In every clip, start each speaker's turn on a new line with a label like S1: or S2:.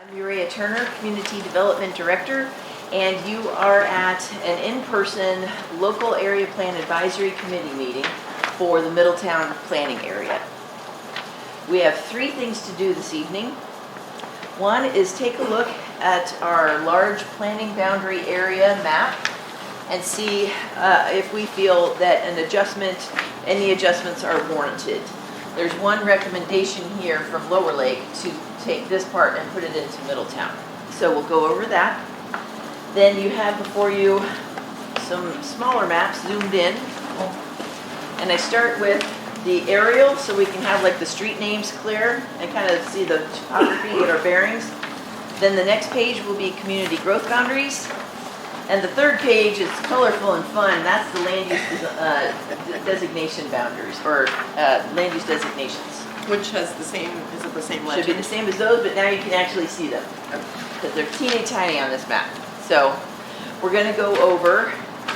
S1: I'm Uriah Turner, Community Development Director, and you are at an in-person local area plan advisory committee meeting for the Middletown planning area. We have three things to do this evening. One is take a look at our large planning boundary area map and see if we feel that any adjustments are warranted. There's one recommendation here from Lower Lake to take this part and put it into Middletown. So we'll go over that. Then you have before you some smaller maps zoomed in. And I start with the aerial so we can have like the street names clear and kind of see the topography, get our bearings. Then the next page will be community growth boundaries. And the third page is colorful and fun. That's the land use designation boundaries, or land use designations.
S2: Which has the same, is it the same legend?
S1: Should be the same as those, but now you can actually see them. Because they're teeny tiny on this map. So we're going to go over,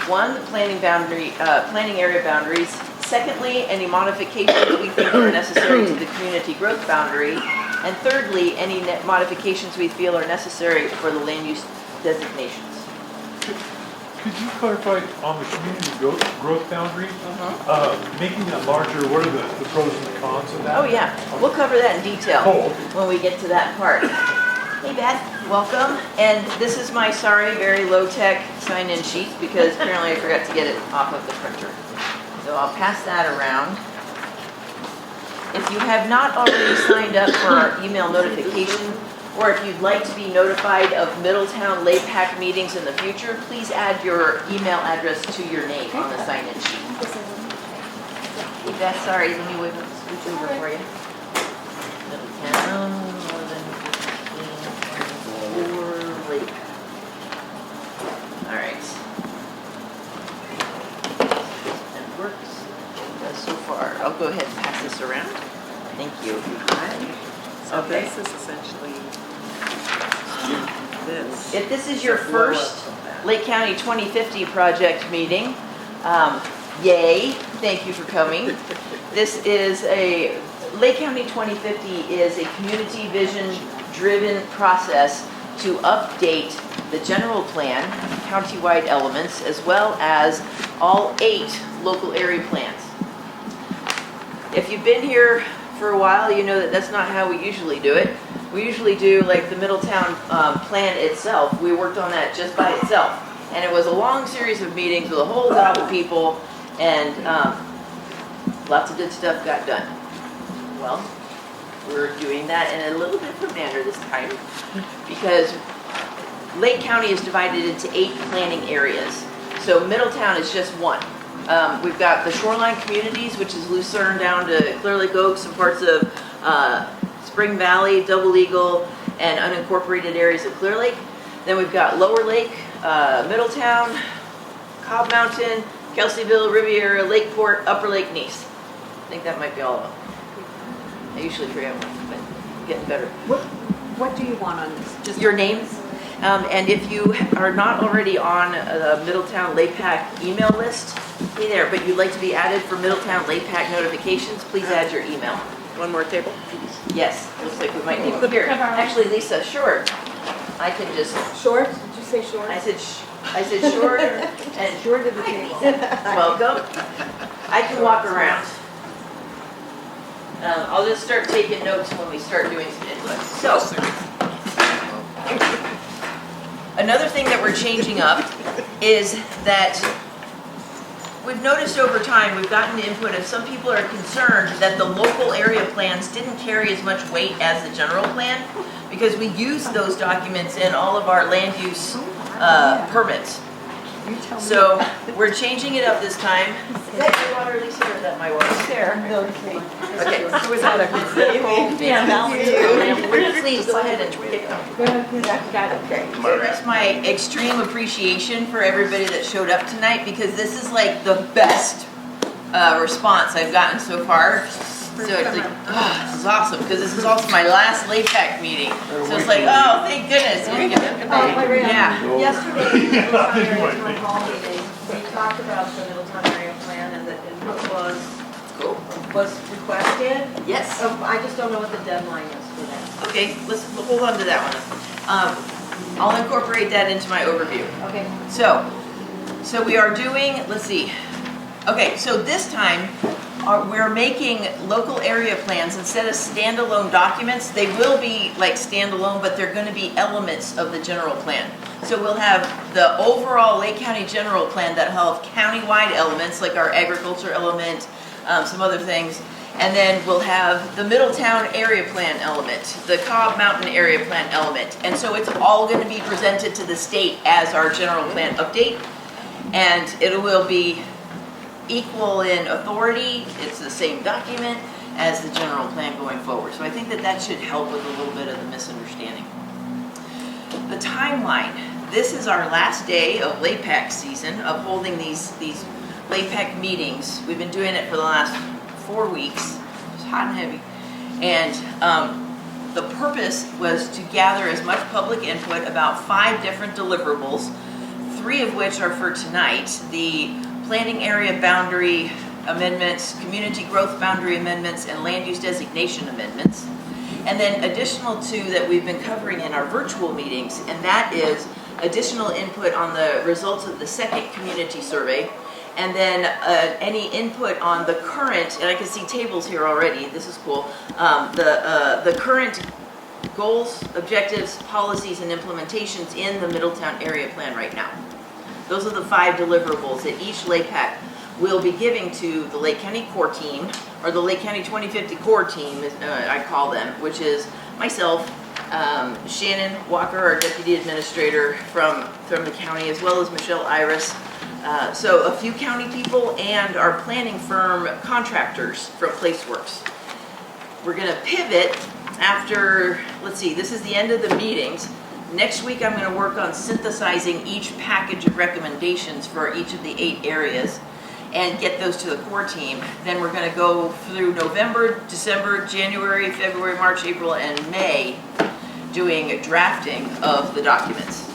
S1: one, the planning area boundaries. Secondly, any modifications we think are necessary to the community growth boundary. And thirdly, any modifications we feel are necessary for the land use designations.
S3: Could you clarify on the community growth boundary, making that larger, what are the pros and the cons of that?
S1: Oh yeah, we'll cover that in detail
S3: okay.
S1: when we get to that part. Hey Beth, welcome. And this is my very low-tech sign-in sheet because apparently I forgot to get it off of the printer. So I'll pass that around. If you have not already signed up for our email notification, or if you'd like to be notified of Middletown L.A.P.A.C meetings in the future, please add your email address to your name on the sign-in sheet. Hey Beth, sorry, let me switch over for you. Middletown, more than 15, Lake. All right. That works. So far, I'll go ahead and pass this around. Thank you.
S2: So
S1: Okay.
S2: this is essentially this.
S1: If this is your first Lake County 2050 project meeting, yay, thank you for coming. This is Lake County 2050 is a community vision driven process to update the general plan, countywide elements, as well as all 8 local area plans. If you've been here for a while, you know that that's not how we usually do it. We usually do like the Middletown plan itself. We worked on that just by itself. And it was a long series of meetings with a whole group of people, and lots of good stuff got done. Well, we're doing that in a little different manner this time because Lake County is divided into 8 planning areas. So Middletown is just one. We've got the shoreline communities, which is Lucerne down to Clear Lake Oaks and parts of Spring Valley, Double Eagle, and unincorporated areas of Clear Lake. Then we've got Lower Lake, Middletown, Cobb Mountain, Kelseyville, Riviera, Lakeport, Upper Lake, Nice. I think that might be all of them. I usually forget one, but I'm getting better.
S4: What do you want on this?
S1: Just your names. And if you are not already on the Middletown L.A.P.A.C email list, be there, but you'd like to be added for Middletown L.A.P.A.C notifications, please add your email.
S2: One more table?
S1: Yes, looks like we might need one. Here, actually, Lisa, short. I can just...
S4: Short? Did you say short?
S1: I said short and
S4: Short of the table.
S1: welcome. I can walk around. I'll just start taking notes when we start doing some input. So, another thing that we're changing up is that we've noticed over time, we've gotten input and some people are concerned that the local area plans didn't carry as much weight as the general plan because we use those documents in all of our land use permits. So we're changing it up this time. Is that your water, Lisa, or is that my water?
S4: There.
S1: Okay.
S2: Was that a
S1: Please go ahead and get going.
S4: Got it. Okay.
S1: Express my extreme appreciation for everybody that showed up tonight because this is like the best response I've gotten so far. So it's like, oh, this is awesome because this is also my last L.A.P.A.C meeting. So it's like, oh, thank goodness. Yeah.
S5: Yesterday, in the Middletown Area Town Hall meeting, we talked about the Middletown Area Plan, and the input was
S1: Cool.
S4: was requested.
S1: Yes.
S4: I just don't know what the deadline is for that.
S1: Okay, let's hold on to that one. I'll incorporate that into my overview.
S4: Okay.
S1: So we are doing, let's see. Okay, so this time we're making local area plans instead of standalone documents. They will be like standalone, but they're going to be elements of the general plan. So we'll have the overall Lake County general plan that will have countywide elements like our agriculture element, some other things. And then we'll have the Middletown area plan element, the Cobb Mountain area plan element. And so it's all going to be presented to the state as our general plan update. And it will be equal in authority. It's the same document as the general plan going forward. So I think that should help with a little bit of the misunderstanding. The timeline. This is our last day of L.A.P.A.C season of holding these L.A.P.A.C meetings. We've been doing it for the last 4 weeks. It's hot and heavy. And the purpose was to gather as much public input about 5 different deliverables, 3 of which are for tonight. The planning area boundary amendments, community growth boundary amendments, and land use designation amendments. And then additional 2 that we've been covering in our virtual meetings, and that is additional input on the results of the second community survey, and then any input on the current, and I can see tables here already, this is cool, the current goals, objectives, policies, and implementations in the Middletown area plan right now. Those are the 5 deliverables that each L.A.P.A.C will be giving to the Lake County core team, or the Lake County 2050 core team, I call them, which is myself, Shannon Walker, our deputy administrator from the county, as well as Michelle Iris. So a few county people and our planning firm contractors from PlaceWorks. We're going to pivot after, let's see, this is the end of the meetings. Next week I'm going to work on synthesizing each package of recommendations for each of the 8 areas and get those to the core team. Then we're going to go through November, December, January, February, March, April, and May doing drafting of the documents.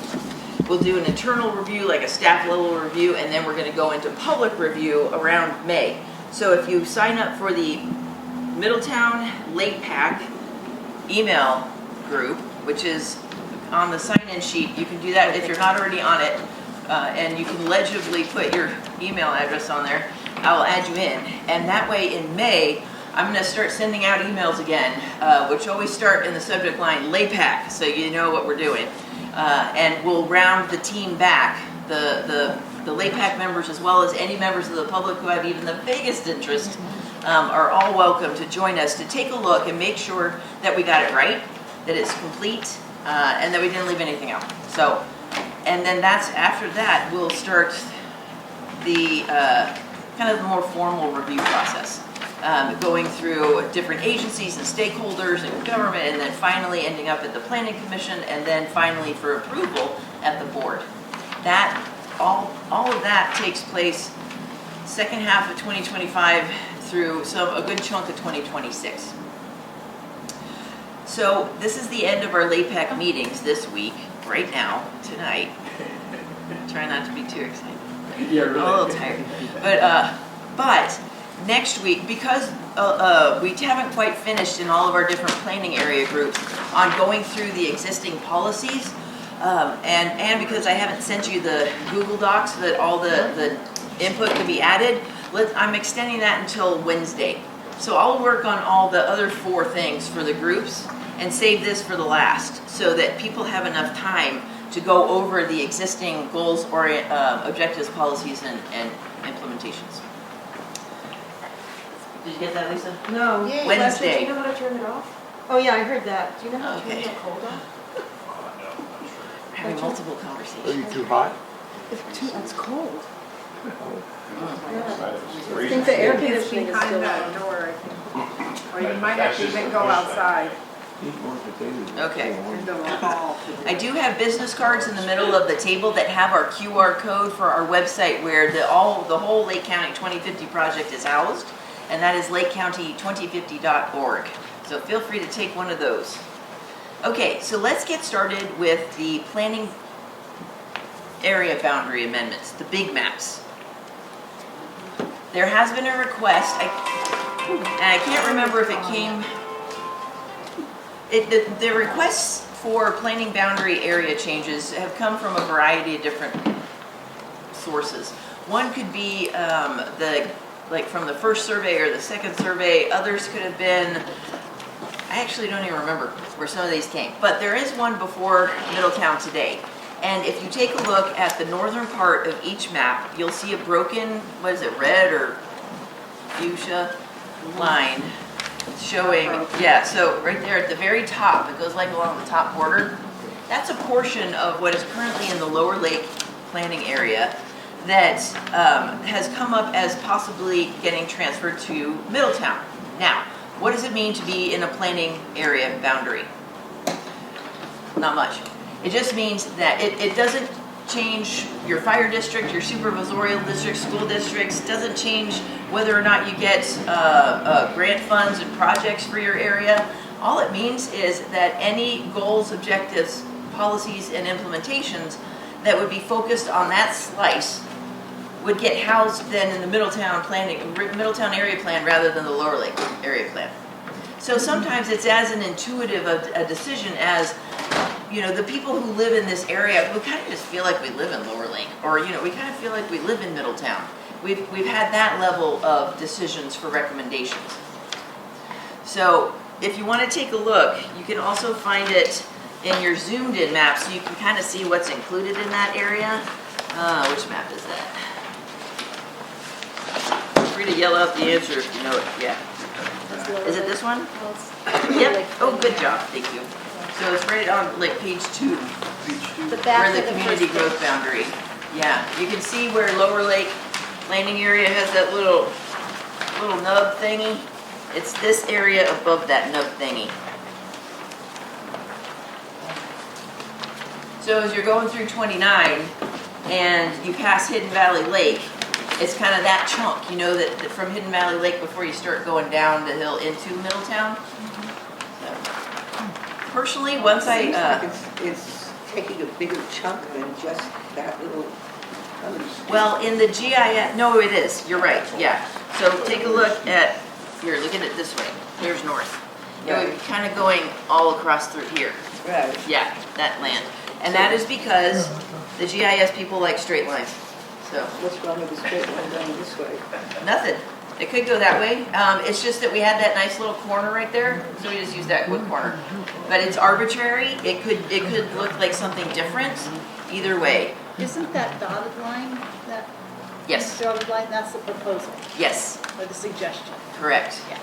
S1: We'll do an internal review, like a staff level review, and then we're going to go into public review around May. So if you sign up for the Middletown L.A.P.A.C email group, which is on the sign-in sheet, you can do that if you're not already on it, and you can legibly put your email address on there. I'll add you in, and that way in May I'm going to start sending out emails again, which always start in the subject line L.A.P.A.C, so you know what we're doing, and we'll round the team back, the L.A.P.A.C members as well as any members of the public who have even the vaguest interest are all welcome to join us to take a look and make sure that we got it right, that it's complete, and that we didn't leave anything out. So, and then after that we'll start the kind of the more formal review process, going through different agencies and stakeholders and government, and then finally ending up at the Planning Commission, and then finally for approval at the board. That all of that takes place second half of 2025 through a good chunk of 2026. So this is the end of our L.A.P.A.C meetings this week, right now, tonight. Try not to be too excited.
S3: Yeah, really.
S1: I'm a little tired. But next week, because we haven't quite finished in all of our different planning area groups on going through the existing policies, and because I haven't sent you the Google Docs so that all the input can be added, I'm extending that until Wednesday. So I'll work on all the other 4 things for the groups and save this for the last, so that people have enough time to go over the existing goals, or objectives, policies, and implementations. Did you get that, Lisa?
S4: No.
S2: Yay.
S1: Wednesday.
S4: Do you know how to turn it off? Oh, yeah, I heard that. Do you know how to turn
S1: Okay.
S4: the cold off?
S1: We're having multiple
S3: Are
S1: conversations.
S3: you too hot?
S4: It's cold.
S3: I
S4: I think the air conditioning is
S2: behind
S4: still
S2: that
S4: on.
S2: door, I think. Or you might have to even go outside
S1: Okay.
S2: into the hall.
S1: I do have business cards in the middle of the table that have our QR code for our website, where the whole Lake County 2050 project is housed, and that is lakecounty2050.org. So feel free to take one of those. Okay, so let's get started with the planning area boundary amendments, the big maps. There has been a request, and I can't remember if it came, the requests for planning boundary area changes have come from a variety of different sources. One could be like from the first survey or the second survey. Others could have been, I actually don't even remember where some of these came, but there is one before Middletown today. And if you take a look at the northern part of each map, you'll see a broken, what is it, red or fuchsia line showing, yeah, so right there at the very top, it goes like along the top border. That's a portion of what is currently in the Lower Lake planning area that has come up as possibly getting transferred to Middletown. Now, what does it mean to be in a planning area boundary? Not much. It just means that it doesn't change your fire district, your supervisorial district, school districts, doesn't change whether or not you get grant funds and projects for your area. All it means is that any goals, objectives, policies, and implementations that would be focused on that slice would get housed then in the Middletown area plan rather than the Lower Lake area plan. So sometimes it's as an intuitive a decision as, you know, the people who live in this area, we kind of just feel like we live in Lower Lake, or, you know, we kind of feel like we live in Middletown. We've had that level of decisions for recommendations. So if you want to take a look, you can also find it in your zoomed in map, so you can kind of see what's included in that area. Which map is that? Feel free to yell out the answer if you know it. Yeah. Is it this one? Yep. Oh, good job. Thank you. So it's right on like page 2.
S4: The back
S1: Where
S4: of
S1: the
S4: the
S1: community
S4: first
S1: growth boundary. Yeah, you can see where Lower Lake landing area has that little nub thingy. It's this area above that nub thingy. So as you're going through 29 and you pass Hidden Valley Lake, it's kind of that chunk, you know, that from Hidden Valley Lake before you start going down the hill into Middletown. So, personally, once
S5: Seems like it's taking a bigger chunk than just that little.
S1: well, in the GIS, no, it is, you're right, yeah. So take a look at, here, look at it this way, here's north. It would be kind of going all across through here.
S5: Right.
S1: Yeah, that land. And that is because the GIS people like straight lines. So,
S5: What's wrong with the straight line going this way?
S1: nothing. It could go that way. It's just that we had that nice little corner right there, so we just used that quick corner. But it's arbitrary. It could look like something different either way.
S6: Isn't that dotted line, that
S1: Yes,
S6: dotted line, that's the proposal,
S1: yes,
S6: or the suggestion?
S1: correct.
S6: Yeah.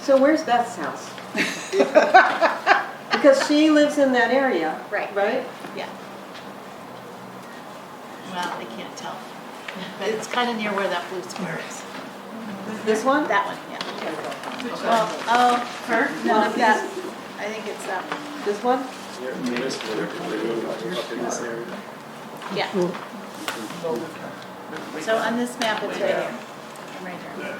S4: So where's Beth's house? Because she lives in that area,
S6: Right,
S4: right?
S6: yeah. Well, they can't tell. But it's kind of near where that blue square is.
S4: This one?
S6: That one, yeah. Well, oh, her? No, that, I think it's that one.
S4: This one?
S6: Yeah. So on this map, it's right here. Right here.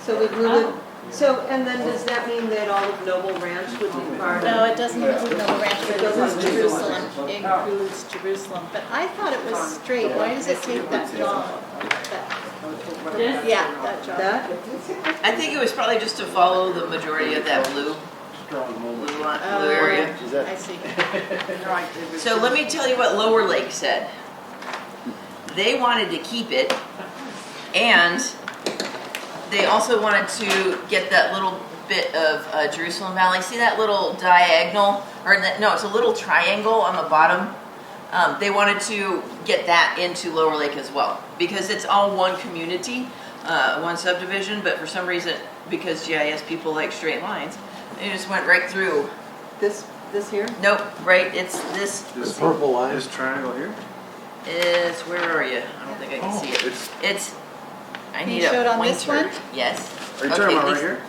S4: So we move it, so, and then does that mean that all of Noble Ranch would be part of?
S6: No, it doesn't include Noble Ranch, but it includes Jerusalem. It includes Jerusalem. But I thought it was straight. Why does it take that jog? Yeah, that jog.
S4: That?
S1: I think it was probably just to follow the majority of that blue area.
S6: I see.
S1: So let me tell you what Lower Lake said. They wanted to keep it, and they also wanted to get that little bit of Jerusalem Valley. See that little diagonal, or no, it's a little triangle on the bottom. They wanted to get that into Lower Lake as well, because it's all one community, one subdivision, but for some reason, because GIS people like straight lines, they just went right through.
S4: This here?
S1: Nope, right, it's this.
S7: This purple line?
S8: This triangle here?
S1: Is, where are you? I don't think I can see it.
S8: It's,
S1: I
S6: Can
S1: need
S6: you
S1: a
S6: show it on
S1: pointer.
S6: this one?
S1: Yes.
S8: are you
S1: Okay,
S8: talking about right
S1: Lisa.
S8: here?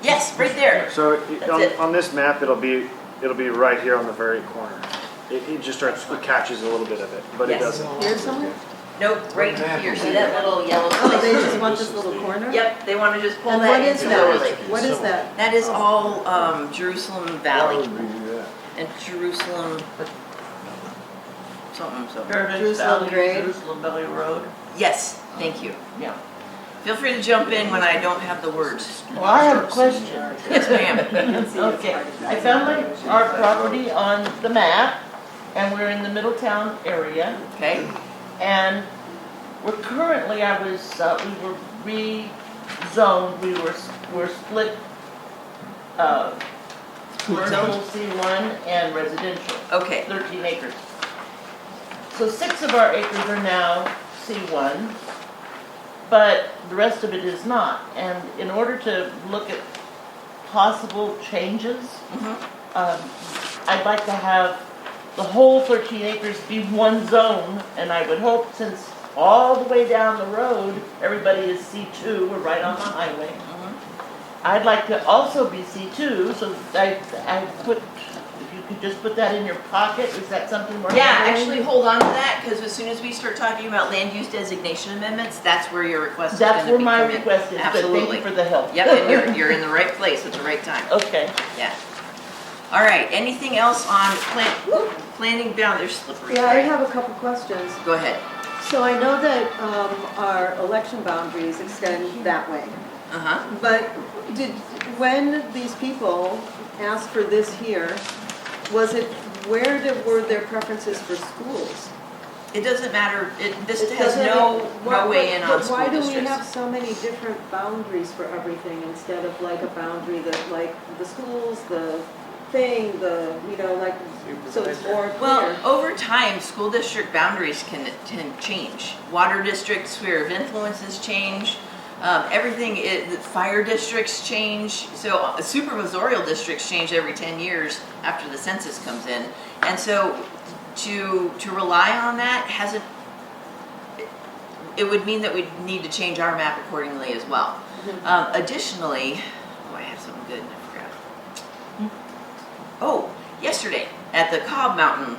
S1: Yes, right there.
S8: So
S1: That's it.
S8: on this map, it'll be right here on the very corner. It just starts, it catches a little bit of it, but it
S1: Yes.
S8: doesn't.
S4: Here somewhere?
S1: Nope, right here. See that little yellow
S4: Oh, they
S1: place?
S4: just want this little corner?
S1: Yep, they want to just pull
S4: And
S1: that
S4: what is
S1: into Lower
S4: that?
S1: Lake.
S4: What is that?
S1: That is all Jerusalem Valley
S7: Yeah.
S1: and Jerusalem something.
S4: Jerusalem grade?
S9: Jerusalem Valley Road.
S1: Yes, thank you.
S9: Yeah.
S1: Feel free to jump in when I don't have the words.
S7: Well, I have a question.
S1: Yes, ma'am.
S7: Okay, I found our property on the map, and we're in the Middletown area,
S1: Okay,
S7: and we're currently, we were rezoned, we're split, commercial C1 and residential,
S1: okay,
S7: 13 acres. So 6 of our acres are now C1, but the rest of it is not. And in order to look at possible changes, I'd like to have the whole 13 acres be one zone, and I would hope, since all the way down the road, everybody is C2, we're right on the highway. I'd like to also be C2, so I put, if you could just put that in your pocket, is that something we're
S1: yeah,
S7: handling?
S1: actually hold on to that, because as soon as we start talking about land use designation amendments, that's where your request is
S7: That's
S1: gonna
S7: where
S1: be
S7: my
S1: coming.
S7: request is, but thank
S1: Absolutely.
S7: you for the help.
S1: Yep, and you're in the right place at the right time,
S7: Okay.
S1: yeah. All right, anything else on planning bound, they're slippery,
S4: Yeah, I
S1: right?
S4: have a couple questions.
S1: Go ahead.
S4: So I know that our election boundaries extend that way,
S1: Uh-huh.
S4: but when these people asked for this here, were their preferences for schools?
S1: It doesn't matter, this
S4: It
S1: has
S4: doesn't-
S1: no
S4: Why-
S1: way in on
S4: But
S1: school
S4: why do we
S1: districts.
S4: have so many different boundaries for everything instead of like a boundary that, like, the schools, the thing, like, so it's more
S1: Well,
S4: clear?
S1: over time, school district boundaries can change. Water district sphere of influences change. Everything, the fire districts change. So supervisorial districts change every 10 years after the census comes in. And so to rely on that it would mean that we need to change our map accordingly as well. Additionally, I have something good and I forgot. Oh, yesterday at the Cobb Mountain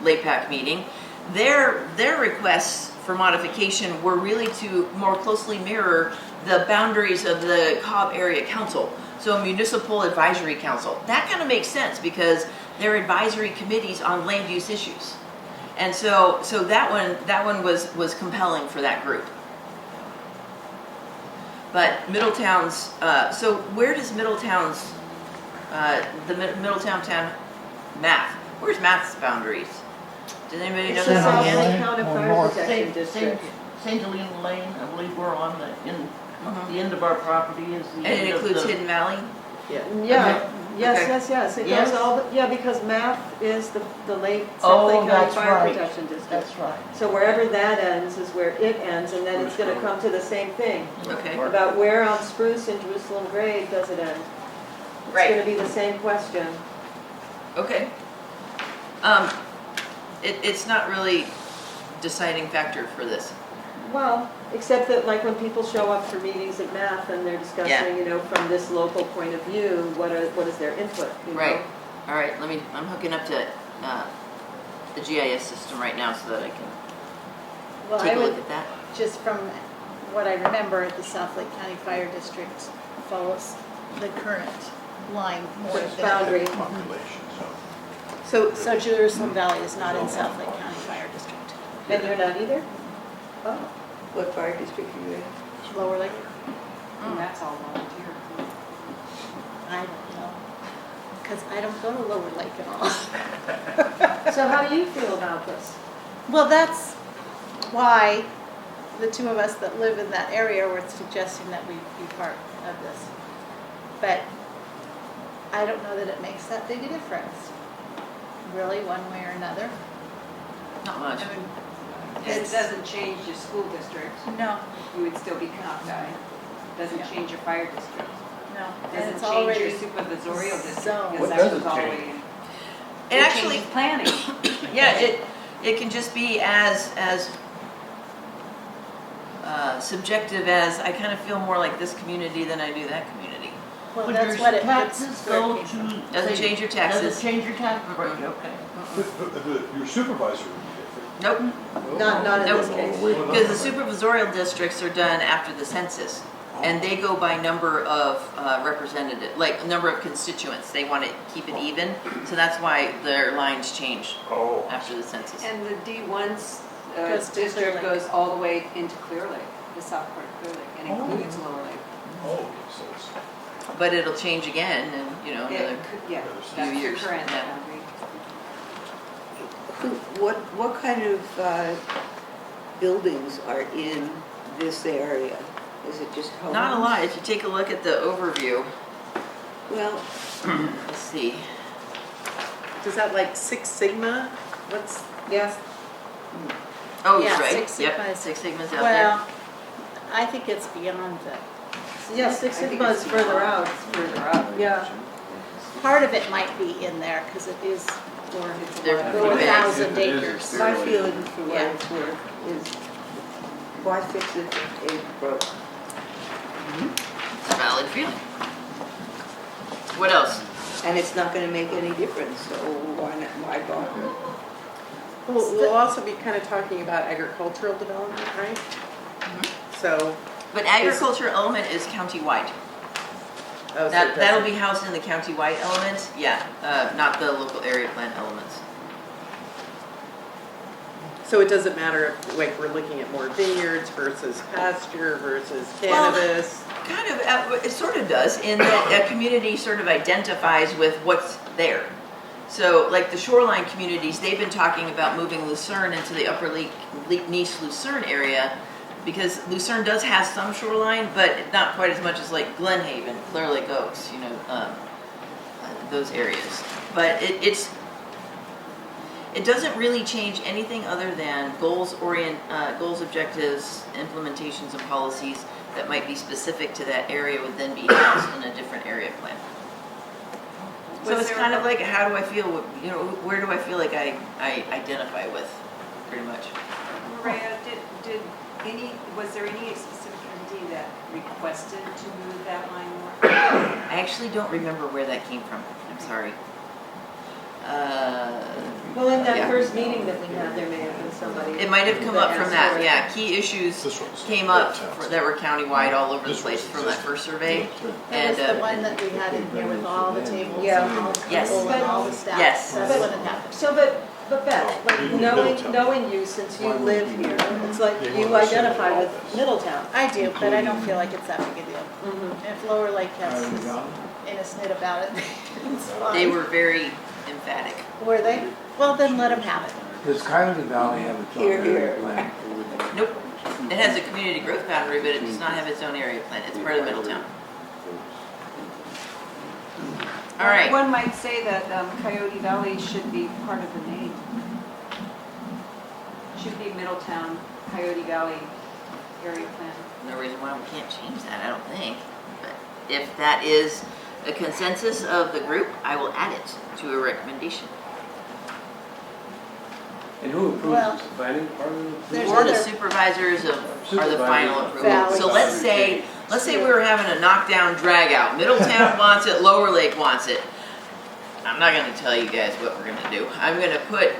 S1: L.A.P.A.C meeting, their requests for modification were really to more closely mirror the boundaries of the Cobb Area Council, so a municipal advisory council. That kind of makes sense because they're advisory committees on land use issues. And so that one was compelling for that group. But Middletown's, so where does Middletown's, the Middletown town math, where's math's boundaries? Does anybody know
S4: It's the
S1: that?
S4: South
S3: Lane
S4: Lake County
S3: or
S4: Fire
S3: north?
S4: Protection District.
S7: St. Helena Lane, I believe we're on the end of our property is the
S1: And
S7: end
S1: it
S7: of
S1: includes
S7: the.
S1: Hidden Valley?
S4: Yeah,
S1: Okay.
S4: yes. It
S7: Yes.
S4: goes because math is the South Lake
S7: Oh,
S4: County
S7: that's
S4: Fire
S7: right.
S4: Protection District.
S7: That's right.
S4: So wherever that ends is where it ends, and then it's gonna come to the same thing.
S1: Okay,
S4: About where on Spruce and Jerusalem Grade does it end? It's
S1: right.
S4: gonna be the same question.
S1: Okay. It's not really deciding factor for this.
S4: Well, except that like when people show up for meetings at math and they're discussing, from this local point of view, what is their input, you know?
S1: Right. All right, I'm hooking up to the GIS system right now so that I can
S6: Well,
S1: take
S6: I
S1: a look
S6: would,
S1: at that.
S6: just from what I remember, the South Lake County Fire District follows the current line more
S4: Which
S6: than.
S4: boundary?
S3: Population, so.
S6: So Jerusalem Valley is not in South Lake County Fire District.
S4: And you're not either? Oh,
S5: What fire district are you in?
S6: Lower Lake,
S2: And that's all volunteer.
S6: I don't know, because I don't go to Lower Lake at all.
S4: so how do you feel about this?
S6: Well, that's why the two of us that live in that area were suggesting that we be part of this. But I don't know that it makes that big a difference, really, one way or another.
S1: Not much.
S2: It doesn't change your school district,
S6: No,
S2: you would still be cockeyed. Doesn't
S6: Yeah.
S2: change your fire district.
S6: no. And
S2: Doesn't
S6: it's
S2: change
S6: already
S2: your supervisorial district,
S6: zoned.
S2: because
S3: What
S2: that was
S3: doesn't
S2: always.
S3: change?
S1: And
S2: It
S1: actually,
S2: changes planning.
S1: yeah, it can just be as subjective as I kind of feel more like this community than I do that community.
S6: Well,
S7: Would
S6: that's
S7: your
S6: what it,
S7: taxes
S6: that's where
S7: go
S6: it came from.
S7: to?
S1: Doesn't change your taxes.
S7: Doesn't change your taxes, right, okay.
S3: Your supervisor would be different.
S1: Nope,
S4: Not in
S1: Nope.
S4: this case.
S1: because the supervisorial districts are done after the census. And they go by number of representative, like number of constituents. They want to keep it even, so that's why their lines change
S3: Oh.
S1: after the census.
S2: And the D1's
S6: Goes to Clear
S2: district
S6: Lake.
S2: goes all the way into Clear Lake. the south part of Clear Lake and includes Lower Lake.
S3: Oh, so it's,
S1: But it'll change again in, another,
S2: It could- Yeah,
S1: few
S2: that's the
S1: years.
S2: current
S1: Yeah.
S2: boundary.
S5: What kind of buildings are in this area? Is it just homes?
S1: Not a lot. If you take a look at the overview,
S5: Well,
S1: let's see.
S9: Is that like Six Sigma? What's,
S4: Yes,
S1: Oh,
S6: Yeah,
S1: right.
S6: Six Sigma
S1: Yep,
S6: is-
S1: Six Sigma's out there.
S6: Well, I think it's beyond that.
S4: yeah, Six
S5: I think
S4: Sigma is
S5: it's
S4: further out.
S2: Further up.
S4: Yeah.
S6: Part of it might be in there because it is
S1: They're
S6: over
S1: pretty big.
S6: 1,000 acres.
S5: my feeling for what
S6: Yeah.
S5: it's worth is, why fix it if it's broke?
S1: It's a valid feeling. What else?
S5: And it's not gonna make any difference, so why bother?
S9: we'll also be kind of talking about agricultural development, right? So,
S1: But agriculture element is county-wide.
S9: oh, so it
S1: That'll
S9: doesn't-
S1: be housed in the county-wide element, yeah, not the local area plan elements.
S9: So it doesn't matter if, like, we're looking at more vineyards versus pasture versus
S1: Well,
S9: cannabis?
S1: Kind of, it sort of does, in that a community sort of identifies with what's there. So, like the shoreline communities, they've been talking about moving Lucerne into the upper Nice Lucerne area, because Lucerne does have some shoreline, but not quite as much as like Glen Haven, Clear Lake Oaks, those areas. But it doesn't really change anything other than goals, objectives, implementations, and policies that might be specific to that area would then be housed in a different area plan. So
S2: Was
S1: it's
S2: there
S1: kind of
S2: a-
S1: like, how do I feel, where do I feel like I identify with, pretty much.
S2: Maria, was there any specific entity that requested to move that line more?
S1: I actually don't remember where that came from, I'm sorry.
S4: Well, in that
S1: Yeah.
S4: first meeting that we had, there may have been somebody.
S1: It might have come up from
S4: asked for
S1: that,
S4: it.
S1: yeah, key issues
S3: this one's.
S1: came up that were countywide all over the
S3: This
S1: place
S3: one's
S1: from that first survey.
S6: That was
S1: And,
S6: the one that we had in here with all the tables
S4: Yeah.
S6: and all the
S1: Yes.
S6: people and all the staff.
S1: Yes.
S6: That's when it happened.
S4: So, but Beth, like
S3: Middletown.
S4: knowing you since you live here, it's like
S3: They
S4: you
S3: want to send
S4: identify
S3: all
S4: with
S3: this.
S4: Middletown.
S6: I do, but I don't feel like it's that big a deal.
S4: Mhm.
S6: If Lower Lake has in a snit about it, it's fine.
S1: They were very emphatic.
S6: Were they? Well, then let them have it.
S10: Does Coyote Valley have its own
S5: Here,
S10: area
S5: here.
S10: plan?
S1: Nope, it has a community growth boundary, but it does not have its own area plan, it's part of Middletown. All right,
S2: One might say that Coyote Valley should be part of the name. Should be Middletown, Coyote Valley area plan.
S1: no reason why we can't change that, I don't think. But if that is a consensus of the group, I will add it to a recommendation.
S10: And who approves
S6: Well,
S10: this? The planning department?
S1: The
S6: There's
S1: board of
S6: other-
S1: supervisors are the
S10: Supervisors.
S1: final approval.
S6: Valley.
S1: So let's say we were having a knockdown drag out. Middletown wants it, Lower Lake wants it. I'm not gonna tell you guys what we're gonna do. I'm gonna put,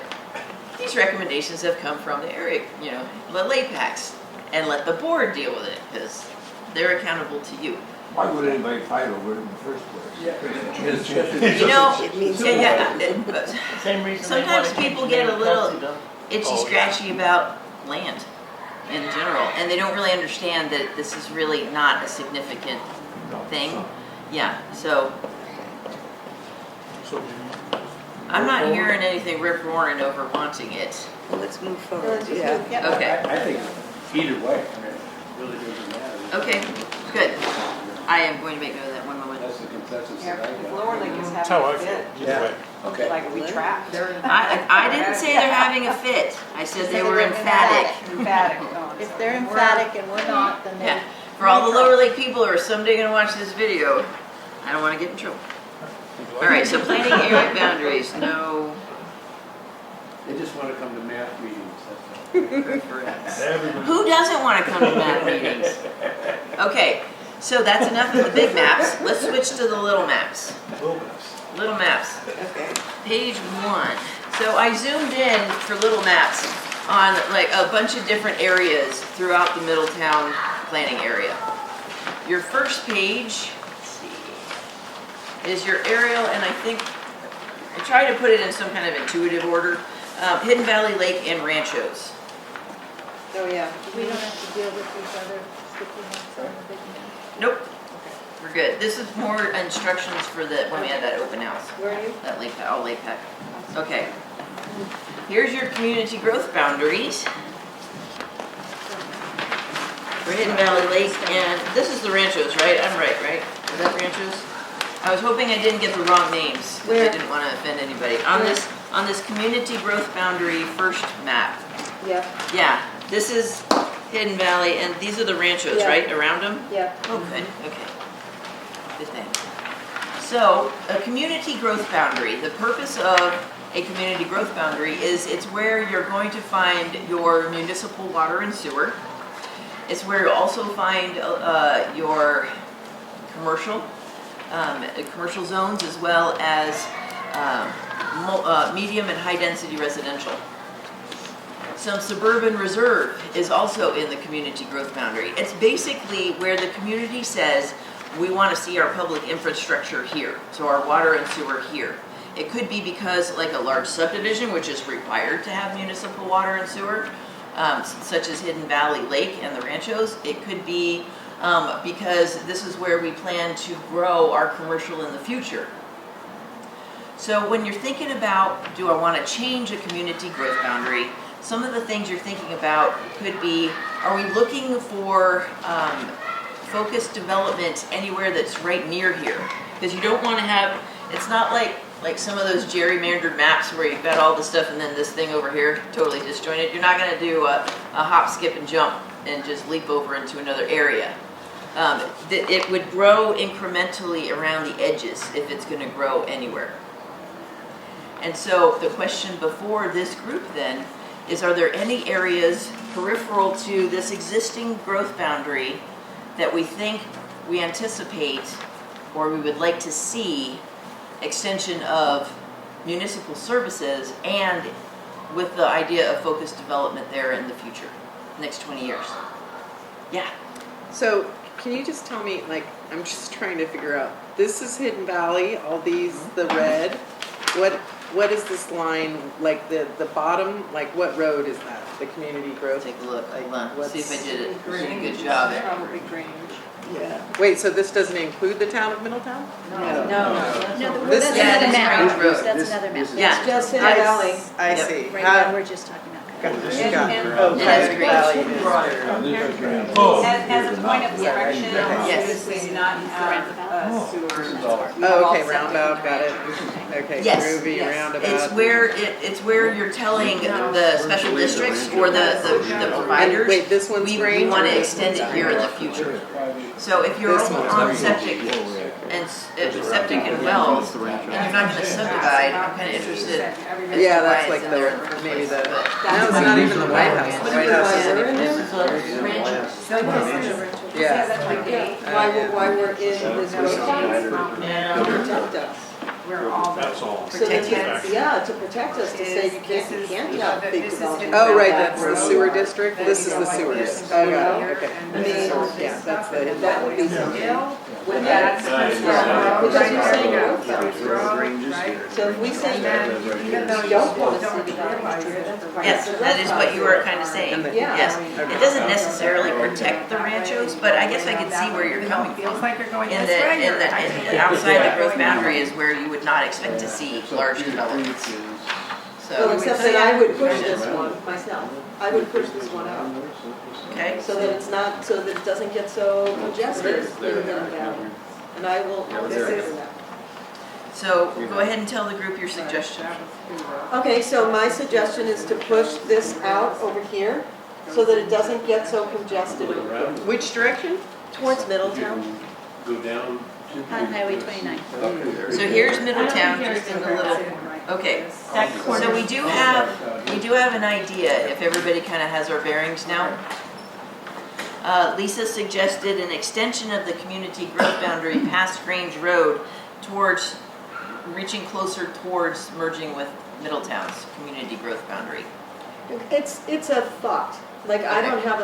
S1: these recommendations have come from the area, the L.A.P.A.C, and let the board deal with it, because they're accountable to you.
S10: Why would anybody fight over it in the first place?
S5: It means
S7: Same reason they
S1: Sometimes
S7: wanna change
S1: people
S7: the
S1: get
S7: name
S1: a
S7: of
S1: little
S7: Kelsey, though.
S1: itchy
S3: Oh, yeah.
S1: scratchy about land in general, and they don't really understand that this is really not a significant thing. Yeah, so
S3: So do you?
S1: I'm not hearing anything rip roaring over wanting it.
S5: Let's move forward, yeah.
S6: Yep.
S1: Okay,
S10: I think either way, I mean, it really doesn't matter.
S1: okay, good. I am going to make note of that, one moment.
S10: That's the consensus
S2: Yeah,
S10: that I
S2: if
S10: got.
S2: Lower Lake is
S3: That's how I
S2: having a
S3: feel,
S2: fit,
S3: either way.
S10: Okay.
S2: like we trapped.
S1: I didn't say they're having a fit. I said they were emphatic.
S2: Emphatic. Oh,
S6: If
S2: so
S6: they're
S2: we're-
S6: emphatic and we're not, then
S1: Yeah,
S6: they.
S1: for all the Lower Lake people who are someday going to watch this video, I don't want to get in trouble. All right, so planning area boundaries, no
S10: They just want to come to math meetings, that's
S1: reference.
S3: Everybody.
S1: Who doesn't want to come to math meetings? Okay, so that's enough of the big maps. Let's switch to the little maps.
S3: Little maps.
S1: Little maps,
S5: Okay.
S1: page 1. So I zoomed in for little maps on like a bunch of different areas throughout the Middletown planning area. Your first page, let's see, is your aerial, and I think I tried to put it in some kind of intuitive order. Hidden Valley Lake and Ranchos.
S4: Oh, yeah.
S6: We don't have to deal with these other sticky notes on the big map.
S1: Nope, we're good. This is more instructions for the, when we had that open house.
S4: Where are you?
S1: That L.A.P.A.C. Okay. Here's your community growth boundaries for Hidden Valley Lake, and this is the Ranchos, right? I'm right? Is that Ranchos? I was hoping I didn't get the wrong names, because I
S4: Where?
S1: didn't want to offend anybody. On this community growth boundary first map.
S4: Yeah,
S1: Yeah, this is Hidden Valley, and these are the Ranchos,
S4: Yeah.
S1: right, around them?
S4: yeah.
S1: Oh, good, okay. Good thing. So, a community growth boundary, the purpose of a community growth boundary is it's where you're going to find your municipal water and sewer. It's where you'll also find your commercial zones, as well as medium and high density residential. Some suburban reserve is also in the community growth boundary. It's basically where the community says, we want to see our public infrastructure here, so our water and sewer here. It could be because like a large subdivision, which is required to have municipal water and sewer, such as Hidden Valley Lake and the Ranchos. It could be because this is where we plan to grow our commercial in the future. So when you're thinking about, do I want to change a community growth boundary, some of the things you're thinking about could be, are we looking for focused development anywhere that's right near here? Because you don't want to have, it's not like some of those gerrymandered maps where you've got all the stuff and then this thing over here totally disjointed. You're not going to do a hop, skip, and jump and just leap over into another area. It would grow incrementally around the edges if it's going to grow anywhere. And so the question before this group then is, are there any areas peripheral to this existing growth boundary that we think, we anticipate, or we would like to see extension of municipal services, and with the idea of focused development there in the future, next 20 years? Yeah.
S9: So can you just tell me, like, I'm just trying to figure out, this is Hidden Valley, all these, the red. What is this line, like the bottom, like what road is that? The community growth?
S1: Take a look. Hold on.
S9: What's-
S1: See if I did a pretty good job at.
S2: Probably Grange.
S9: Yeah. Wait, so this doesn't include the town of Middletown?
S4: No.
S6: No,
S9: This
S6: that's
S9: is-
S6: another
S1: Grange
S6: map.
S1: Road.
S6: That's another map.
S1: Yeah.
S4: It's just Hidden Valley.
S9: I
S1: Yep.
S9: see.
S6: Right now, we're just talking about.
S9: Got
S2: And-
S9: oh,
S1: It has
S9: Hidden
S1: Grange.
S9: Valley is-
S3: Oh,
S2: As a point of correction,
S1: Yes.
S2: we do not have sewer.
S9: Oh, okay, roundabout, got it. Okay,
S1: Yes.
S9: groovy
S2: Yes.
S9: roundabout.
S1: It's where you're telling the special districts or the
S9: And
S1: providers,
S9: wait, this one's
S1: we
S9: Grange?
S1: want to
S9: or-
S1: extend it here in the future. So if you're
S9: This
S1: over
S9: one's
S1: on
S9: Grange.
S1: septic and wells, and you're not gonna subdivide, I'm kinda interested as to
S9: Yeah,
S1: why
S9: that's
S1: it's
S9: like
S1: in there in
S9: the,
S1: the first
S9: maybe
S1: place,
S9: the,
S1: but-
S9: no, it's not even the White House. The White House is
S4: We're in
S1: This
S4: there?
S1: is a ranch.
S9: Yeah.
S4: Why we're in this growth boundary?
S1: Yeah.
S4: To protect us.
S2: Where all the.
S3: that's all.
S4: So that
S1: Protect
S4: you, yeah, to protect us, to say you can't have big development.
S9: Oh, right,
S4: around
S9: that's the
S4: that
S9: sewer
S4: road.
S9: district, this is the sewers. Oh, got it, okay.
S4: I mean,
S9: Yeah, that's the Hidden
S4: that would
S9: Valley.
S4: be something.
S2: With that.
S4: Because you're saying growth boundary.
S2: Right?
S4: So if we say
S2: And
S4: that,
S2: then even though you
S4: don't want to
S2: don't
S4: see the
S2: realize
S4: boundary,
S2: it,
S4: that's part
S1: Yes,
S4: of the
S1: that is
S4: growth
S1: what you were
S4: boundary.
S1: kinda saying.
S9: And the-
S4: Yeah.
S1: Yes, it doesn't necessarily protect the ranchos, but I guess I could see where you're coming
S2: Feels
S1: from.
S2: like you're going
S1: In
S2: this way.
S1: the outside the growth boundary is where you would not expect to see large developments.
S4: Well,
S1: So,
S4: except that I would push this one myself. I would push this one out,
S1: okay,
S4: so that it's not, so that it doesn't get so congested in the valley. And I will say that.
S1: so go ahead and tell the group your suggestion.
S4: Okay, so my suggestion is to push this out over here, so that it doesn't get so congested
S9: Which direction?
S4: towards Middletown.
S10: Go down.
S6: On Highway 29.
S1: So here's Middletown, just in the little, okay. So we do have an idea, if everybody kind of has our bearings now. Lisa suggested an extension of the community growth boundary past Grange Road towards, reaching closer towards merging with Middletown's community growth boundary.
S4: It's a thought. Like, I don't have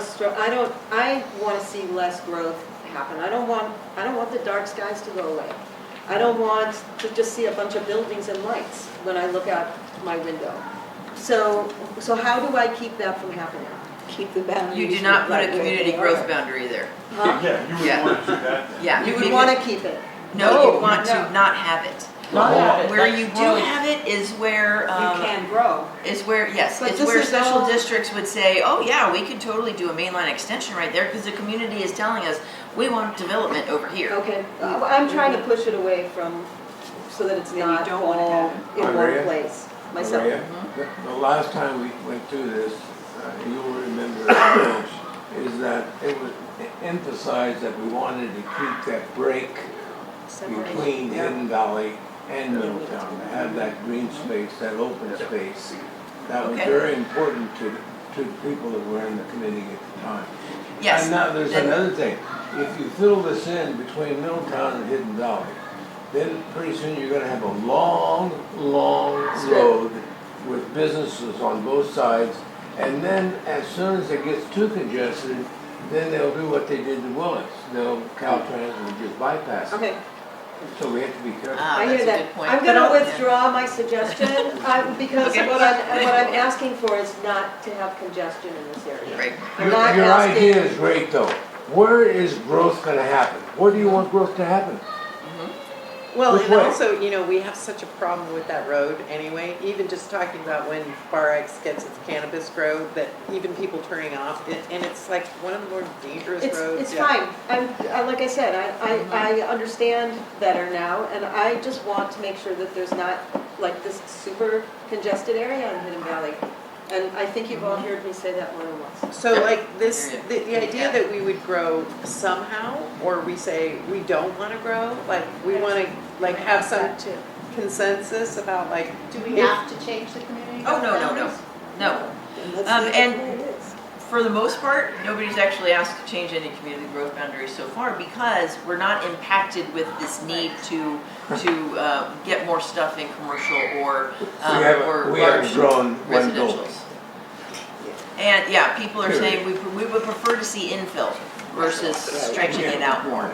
S4: I want to see less growth happen. I don't want the dark skies to go away. I don't want to just see a bunch of buildings and lights when I look out my window. So how do I keep that from happening?
S5: keep the boundaries.
S1: You do not put
S5: right
S1: a
S5: where
S1: community
S5: they
S1: growth
S5: are.
S1: boundary there.
S4: Huh?
S3: Yeah, you would
S1: Yeah.
S3: want to do that.
S1: Yeah.
S4: You would
S1: because-
S4: want to keep it.
S1: No, you want to not have it.
S7: Not have it,
S1: Where
S7: that's
S1: you do
S7: more-
S1: have it is where,
S2: You can grow.
S1: is where, yes,
S4: But
S1: it's
S4: this
S1: where
S4: is
S1: special
S4: all-
S1: districts would say, oh yeah, we could totally do a mainline extension right there because the community is telling us, we want development over here.
S4: Okay, I'm trying to push it away from, so that it's
S2: Then you
S4: not
S2: don't wanna
S4: all
S2: have
S4: in one
S10: Maria?
S4: place, myself.
S10: Maria, the last time we went through this, you'll remember, folks, is that it was emphasized that we wanted to keep that break between Hidden Valley and Middletown, to have that green space, that open space. That was
S1: Okay.
S10: very important to people that were in the committee at the time.
S1: Yes.
S10: And now there's
S1: then-
S10: another thing, if you fill this in between Middletown and Hidden Valley, then pretty soon you're gonna have a long, long road with businesses on both sides. And then as soon as it gets too congested, then they'll do what they did to Willis. They'll, Caltrans will just bypass it.
S4: Okay,
S10: So we have to be careful.
S1: Ah,
S4: I
S1: that's
S4: hear
S1: a
S4: that.
S1: good point.
S4: I'm gonna withdraw my suggestion, because
S1: Okay.
S4: what I'm asking for is not to have congestion in this area.
S1: Right.
S4: I'm not
S10: Your idea
S4: asking,
S10: is great though. Where is growth gonna happen? Where do you want growth to happen?
S9: Well,
S10: Which
S9: and
S10: way?
S9: also, you know, we have such a problem with that road anyway, even just talking about when Bar X gets its cannabis grow, that even people turning off, and it's like one of the more dangerous roads.
S4: it's
S9: yeah.
S4: fine. Like I said, I understand better now, and I just want to make sure that there's not like this super congested area in Hidden Valley. And I think you've all heard me say that more than once.
S9: So like this,
S1: Hear
S9: the idea that we would grow somehow, or we say we don't wanna grow, like we wanna like have some
S6: That too.
S9: consensus about like.
S6: Do we have to change the community?
S1: Oh, no, no, no,
S6: boundaries?
S1: no.
S5: And let's
S1: Um,
S5: leave it
S1: and-
S5: where it is.
S1: For the most part, nobody's actually asked to change any community growth boundaries so far because we're not impacted with this need to get more stuff in commercial or or
S10: We
S1: large
S10: haven't grown one building.
S1: residentials. And yeah, people are saying we would prefer to see infill versus stretching it out more.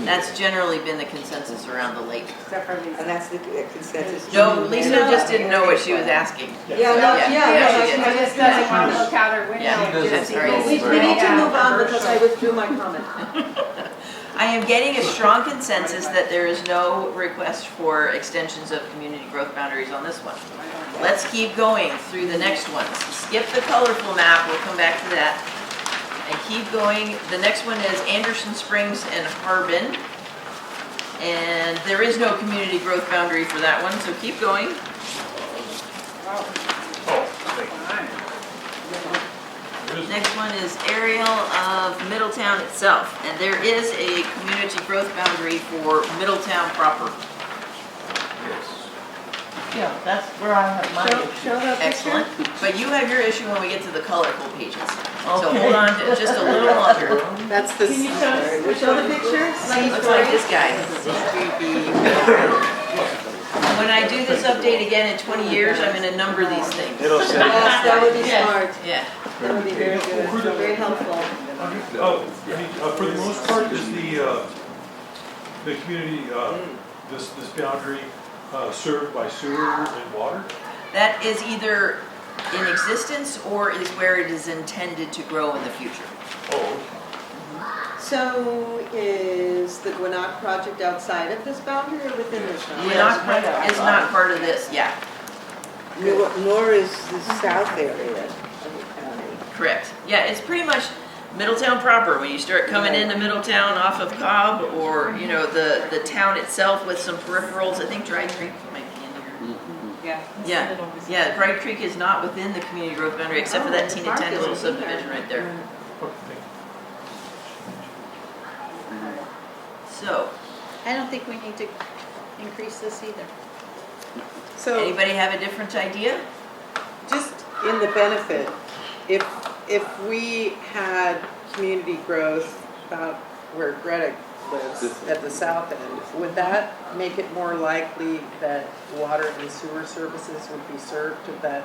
S1: That's generally been the consensus around the lake.
S2: Except for Lisa.
S5: And that's the consensus.
S1: No, Lisa just didn't know what she was asking.
S4: Yeah,
S1: Yeah,
S4: no,
S1: she did.
S2: She just doesn't want to look out her window.
S1: Yeah,
S2: and
S10: doesn't
S2: just see
S1: sorry.
S2: those
S4: we need to
S2: Yeah,
S4: move on because I
S2: commercial.
S4: withdrew my comment.
S1: I am getting a strong consensus that there is no request for extensions of community growth boundaries on this one. Let's keep going through the next ones. Skip the colorful map, we'll come back to that. And keep going. The next one is Anderson Springs and Harbin. And there is no community growth boundary for that one, so keep going. Next one is aerial of Middletown itself. And there is a community growth boundary for Middletown proper.
S7: Yeah, that's where I have my issue.
S4: Show that picture.
S1: Excellent. But you have your issue when we get to the colorful pages. So
S7: Okay.
S1: hold on to just a little longer.
S9: That's the.
S7: Can you show us?
S4: Show the picture.
S1: Looks like this guy. When I do this update again in 20 years, I'm gonna number these things.
S8: It'll say.
S4: Yes, that would be
S1: Yeah.
S4: smart.
S1: Yeah.
S4: That would be very good, very helpful.
S3: For the most part, is the community, this boundary served by sewer and water?
S1: That is either in existence or is where it is intended to grow in the future.
S3: Oh,
S4: So is the Gwinnett project outside of this boundary or within this boundary?
S1: Gwinnett is not part of this, yeah,
S5: Nor is the south area of the county.
S1: correct. Yeah, it's pretty much Middletown proper. When you start coming into Middletown off of Cobb or, you know, the town itself with some peripherals, I think Dry Creek might be in here.
S2: Yeah.
S1: Yeah, yeah, Bright Creek is not within the community growth boundary except for that teeny tiny little subdivision right there. So,
S6: I don't think we need to increase this either.
S9: So
S1: anybody have a different idea?
S9: just in the benefit, if we had community growth about where Greta lives at the south end, would that make it more likely that water and sewer services would be served to that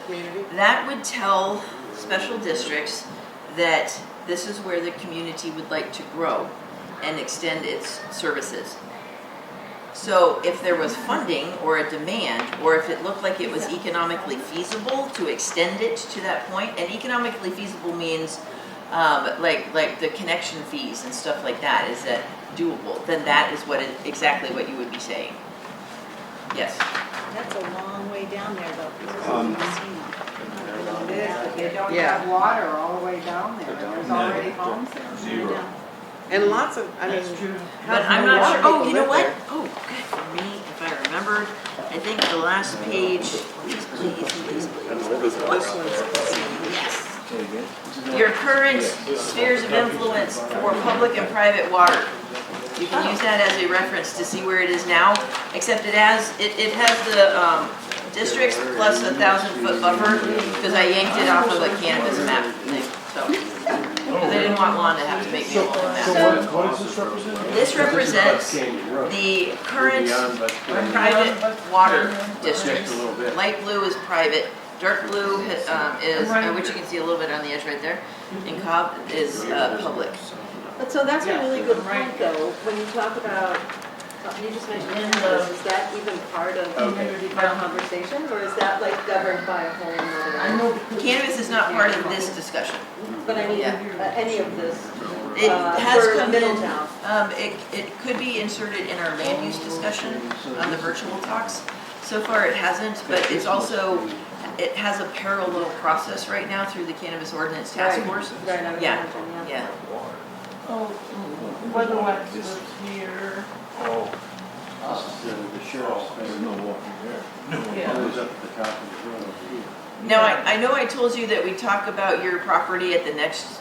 S9: community?
S1: That would tell special districts that this is where the community would like to grow and extend its services. So if there was funding or a demand, or if it looked like it was economically feasible to extend it to that point, and economically feasible means like the connection fees and stuff like that, is that doable? Then that is exactly what you would be saying. Yes.
S6: That's a long way down there though.
S2: It is, but they don't
S9: Yeah.
S2: have water all the way down there. There's already homes there.
S3: Zero.
S9: And lots of, I mean.
S1: But
S9: how
S1: I'm
S9: many
S1: not sure,
S9: people
S1: oh, you know
S9: live
S1: what?
S9: there?
S1: Oh, good for me, if I remembered, I think the last page, please.
S9: This one's,
S1: Yes. Your current spheres of influence for public and private water. You can use that as a reference to see where it is now, except it has the districts plus 1,000-foot buffer, because I yanked it off of the Canvas map thing, so. Because I didn't want Lon to have to make me a little map.
S3: So what does this represent?
S1: This represents the current private water districts. Light blue is private, dark blue is, which you can see a little bit on the edge right there, and Cobb is public.
S4: But so that's a really good point though, when you talk about, you just mentioned Canvas, is that even part of our conversation? Or is that like governed by a whole nother?
S1: Canvas is not part of this discussion.
S4: But I mean,
S1: Yeah.
S4: any of this,
S1: It has
S4: for
S1: come in,
S4: Middletown.
S1: it could be inserted in our land use discussion on the virtual talks. So far it hasn't, but it's also, it has a parallel process right now through the Cannabis Ordinance Task Force.
S4: Right, I would
S1: Yeah.
S4: imagine,
S1: Yeah.
S7: Oh, Weatherwax lives here.
S3: Oh,
S10: The sheriff's, there's no walking there.
S7: Yeah.
S10: Goes up to the top of the road.
S1: Now, I know I told you that we talk about your property at the next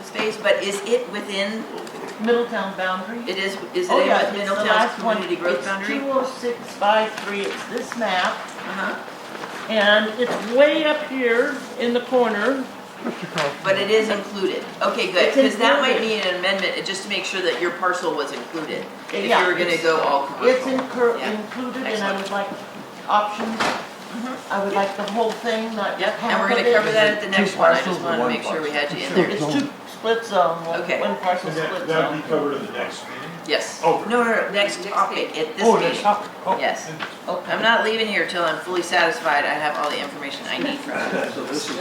S1: phase, but is it within,
S7: Middletown boundary.
S1: is it
S7: Oh,
S1: in
S7: yeah,
S1: with
S7: it's the
S1: Middletown's
S7: last one.
S1: community growth
S7: It's
S1: boundary?
S7: 20653, it's this map,
S1: Uh-huh.
S7: and it's way up here in the corner.
S1: But it is included. Okay, good,
S7: It's
S1: because that might
S7: included.
S1: need an amendment, just to make sure that your parcel was included. If you
S7: Yeah,
S1: were gonna
S7: it's-
S1: go all
S7: It's
S1: commercial. Yeah.
S7: included, and I
S1: Excellent.
S7: would like options.
S1: Mhm.
S7: I would like the whole thing, not just
S1: Yep,
S7: half
S1: and we're
S7: of
S1: gonna
S7: it.
S1: cover that at the next one, I just
S10: parcels or
S1: wanted to
S10: one
S1: make sure we had you in
S7: There
S1: there.
S7: is two split zone,
S1: Okay.
S7: one parcel
S3: and
S7: split
S3: that'd
S7: zone.
S3: be covered in the next meeting?
S1: Yes.
S3: Oh.
S1: No, next topic at this
S3: Oh, next
S1: meeting.
S3: topic. Oh,
S1: Yes.
S3: goodness.
S1: I'm not leaving here till I'm fully satisfied I have all the information I need from it.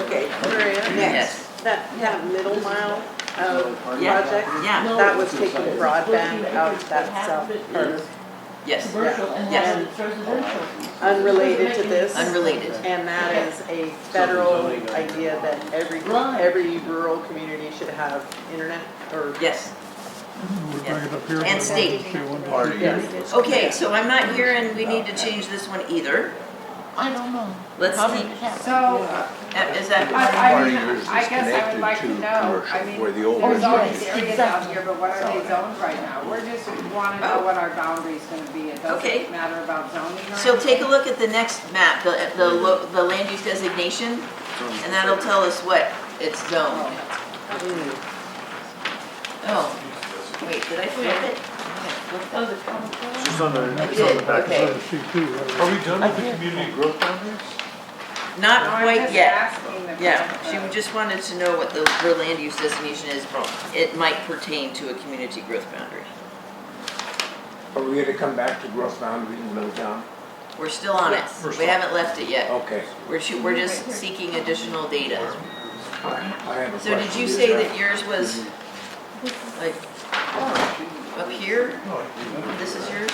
S9: okay, Maria,
S1: Yes.
S9: that middle mile
S1: Yeah.
S9: project,
S1: Yeah,
S9: that was taking broadband out of that
S7: Half
S9: south
S7: of it
S9: part,
S7: is
S1: yes,
S7: commercial, and
S1: Yes.
S7: half of it's residential.
S9: unrelated to this.
S1: unrelated.
S9: And that is a federal idea that
S7: Right.
S9: every rural community should have internet or.
S1: Yes. Yes. And state.
S10: Part of
S9: Yes.
S10: yours.
S1: Okay, so I'm not hearing we need to change this one either.
S7: I don't know.
S1: Let's
S7: Probably
S1: keep,
S7: half.
S2: So,
S1: is that,
S2: I
S10: Part of
S2: mean,
S10: yours is
S2: I guess I would
S10: connected
S2: like to
S10: to
S2: know, I
S10: commercial,
S2: mean,
S10: where the old
S2: there's all
S10: one
S2: these
S10: is.
S2: areas out here, but what are they zoned right now? We're just wanna know
S1: Oh.
S2: what our boundary's gonna be. It
S1: Okay.
S2: doesn't matter about zoning or
S1: so take a
S2: anything.
S1: look at the next map, the land use designation, and that'll tell us what it's zoned. Oh, wait, did I flip it?
S7: Oh, the commercial?
S8: It's just on the,
S1: I
S8: it's on the
S1: did,
S8: back.
S1: okay.
S3: Are we done with the community growth boundaries?
S2: No,
S1: Not
S2: I'm
S1: quite
S2: just
S1: yet.
S2: asking the
S1: Yeah,
S2: question.
S1: she just wanted to know what the land use designation is. It might pertain to a community growth boundary.
S10: Are we gonna come back to growth boundary in Middletown?
S1: We're still on it.
S4: Yes.
S1: We haven't left it yet.
S10: Okay.
S1: We're just seeking additional data.
S10: I have a
S1: So did
S10: question.
S1: you say that yours was like up here? This is yours?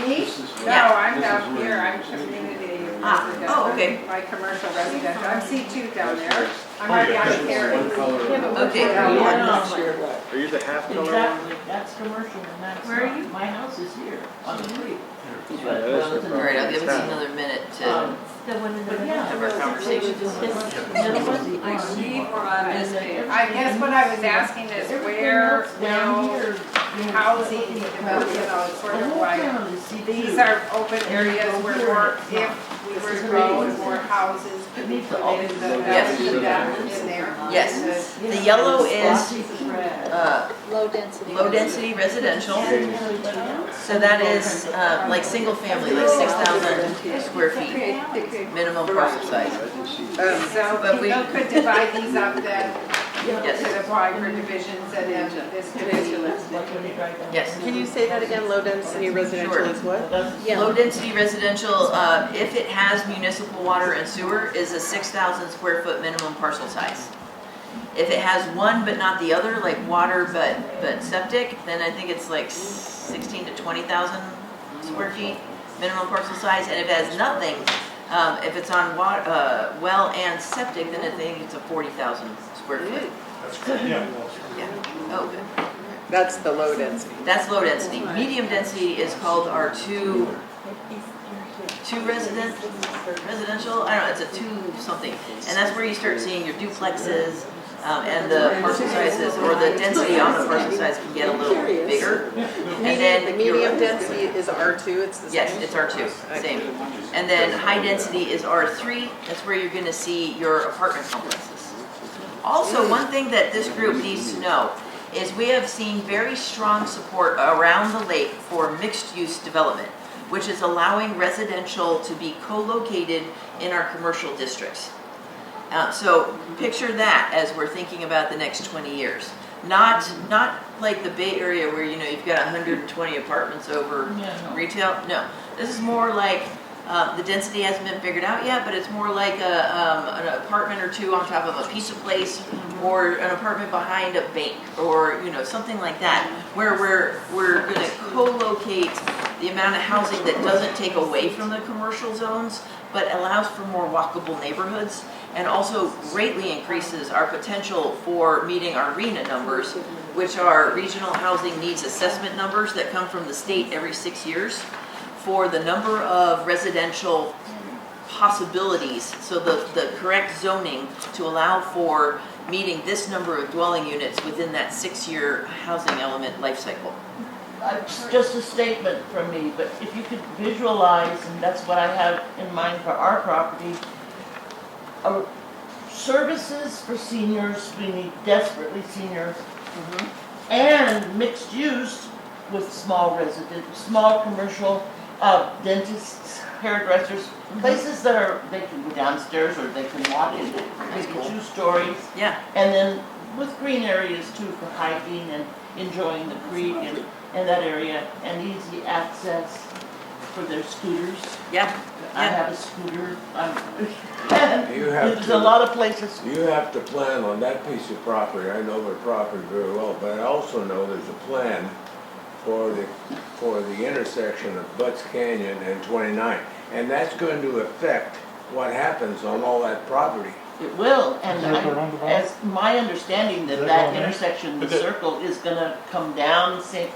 S2: Me? No,
S1: Yeah.
S2: I'm down here, I'm community
S1: Ah,
S2: residential.
S1: oh, okay.
S2: My commercial residential, I'm C2 down there. I'm
S3: Oh,
S2: right
S3: yeah.
S2: behind Carrie.
S1: Okay.
S7: Yeah.
S8: Are you the half color one?
S7: Exactly, that's commercial, and that's.
S2: Where are
S7: not.
S2: you?
S7: My house is here, on the street.
S8: Yeah,
S7: But,
S8: that's
S7: well, it's
S8: the
S7: in
S1: All right, I'll give us
S8: Town.
S1: another minute to
S6: The one in the
S7: But yeah.
S1: have our conversation.
S2: I see we're on this page. I guess what I was asking is where will housing develop, sort of like, these are open areas where we're, if we were to grow more houses, could we put in the,
S1: Yes.
S2: in there?
S1: Yes, the yellow is
S6: Low density.
S1: low density residential. So that is like single family, like 6,000 square feet, minimum parcel size.
S2: So
S1: But we-
S2: people could divide these up then
S1: Yes.
S2: could apply for divisions and then this could be.
S1: Yes.
S9: Can you say that again? Low density residential
S1: Sure.
S9: is what?
S1: Low-density residential, if it has municipal water and sewer, is a 6,000 square foot minimum parcel size. If it has one but not the other, like water but septic, then I think it's like 16 to 20,000 square feet minimum parcel size. And if it has nothing, if it's on well and septic, then I think it's a 40,000 square foot.
S3: That's good, yeah.
S1: Yeah. Oh, good.
S9: That's the low density.
S1: That's low density. Medium density is called our two residential, I don't know, it's a two something. And that's where you start seeing your duplexes, and the parcel sizes, or the density on the parcel size can get a little bigger. And then
S9: The medium density is R2, it's the same?
S1: yes, it's R2, same. And then high density is R3, that's where you're gonna see your apartment complexes. Also, one thing that this group needs to know is we have seen very strong support around the lake for mixed-use development, which is allowing residential to be co-located in our commercial districts. So picture that as we're thinking about the next 20 years. Not like the Bay Area where, you know, you've got 120 apartments over retail. No, this is more like, the density hasn't been figured out yet, but it's more like an apartment or two on top of a pizza place, or an apartment behind a bank, or, you know, something like that, where we're going to co-locate the amount of housing that doesn't take away from the commercial zones, but allows for more walkable neighborhoods, and also greatly increases our potential for meeting our RHNA numbers, which are Regional Housing Needs Assessment numbers that come from the state every 6 years, for the number of residential possibilities, so the correct zoning to allow for meeting this number of dwelling units within that 6-year housing element life cycle.
S7: Just a statement from me, but if you could visualize, and that's what I have in mind for our property, services for seniors, we need desperately seniors, and mixed use with small commercial, dentists, hairdressers, places that are, they can go downstairs or they can walk in, maybe 2 stories.
S1: Yeah.
S7: And then with green areas too for hiking and enjoying the creek and that area, and easy access for their scooters.
S1: Yeah.
S7: I have a scooter.
S10: You have
S7: There's
S10: to-
S7: a lot of places.
S10: You have to plan on that piece of property. I know the property very well, but I also know there's a plan for the intersection of Butts Canyon and 29. And that's going to affect what happens on all that property.
S7: It will, and as my understanding that intersection, the circle, is gonna come down St.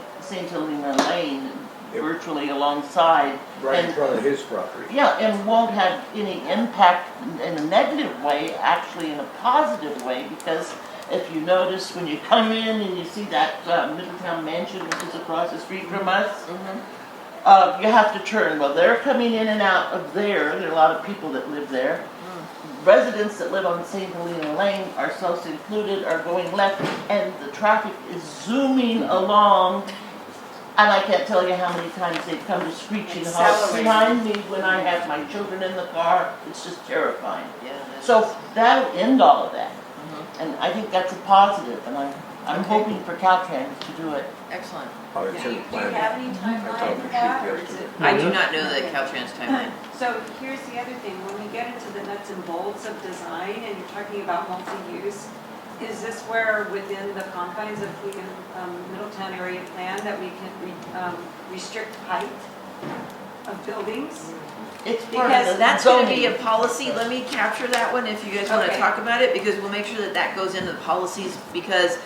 S7: Helena Lane, virtually alongside.
S10: Right in
S7: and-
S10: front of his property.
S7: Yeah, and won't have any impact in a negative way, actually in a positive way, because if you notice when you come in and you see that Middletown mansion, which is across the street from us, you have to turn. Well, they're coming in and out of there. There are a lot of people that live there. Residents that live on St. Helena Lane, ourselves included, are going left, and the traffic is zooming along. And I can't tell you how many times they've come to screeching halt behind me when I have my children in the car. It's just terrifying.
S1: Yeah.
S7: So that'll end all of that. And I think that's a positive, and I'm hoping for Caltrans to do it.
S1: Excellent.
S10: Oh, it's in the plan.
S2: any
S10: I talked to Chief yesterday.
S1: I do not know the Caltrans timeline.
S11: So here's the other thing, when we get into the nuts and bolts of design and you're talking about multi-use, is this where within the confines of the Middletown area plan that we can restrict height of buildings?
S7: It's part
S1: Because
S7: of the
S1: that's going to be
S7: zoning.
S1: a policy, let me capture that one if you guys want to
S11: Okay.
S1: talk about it, because we'll make sure that that goes into the policies, because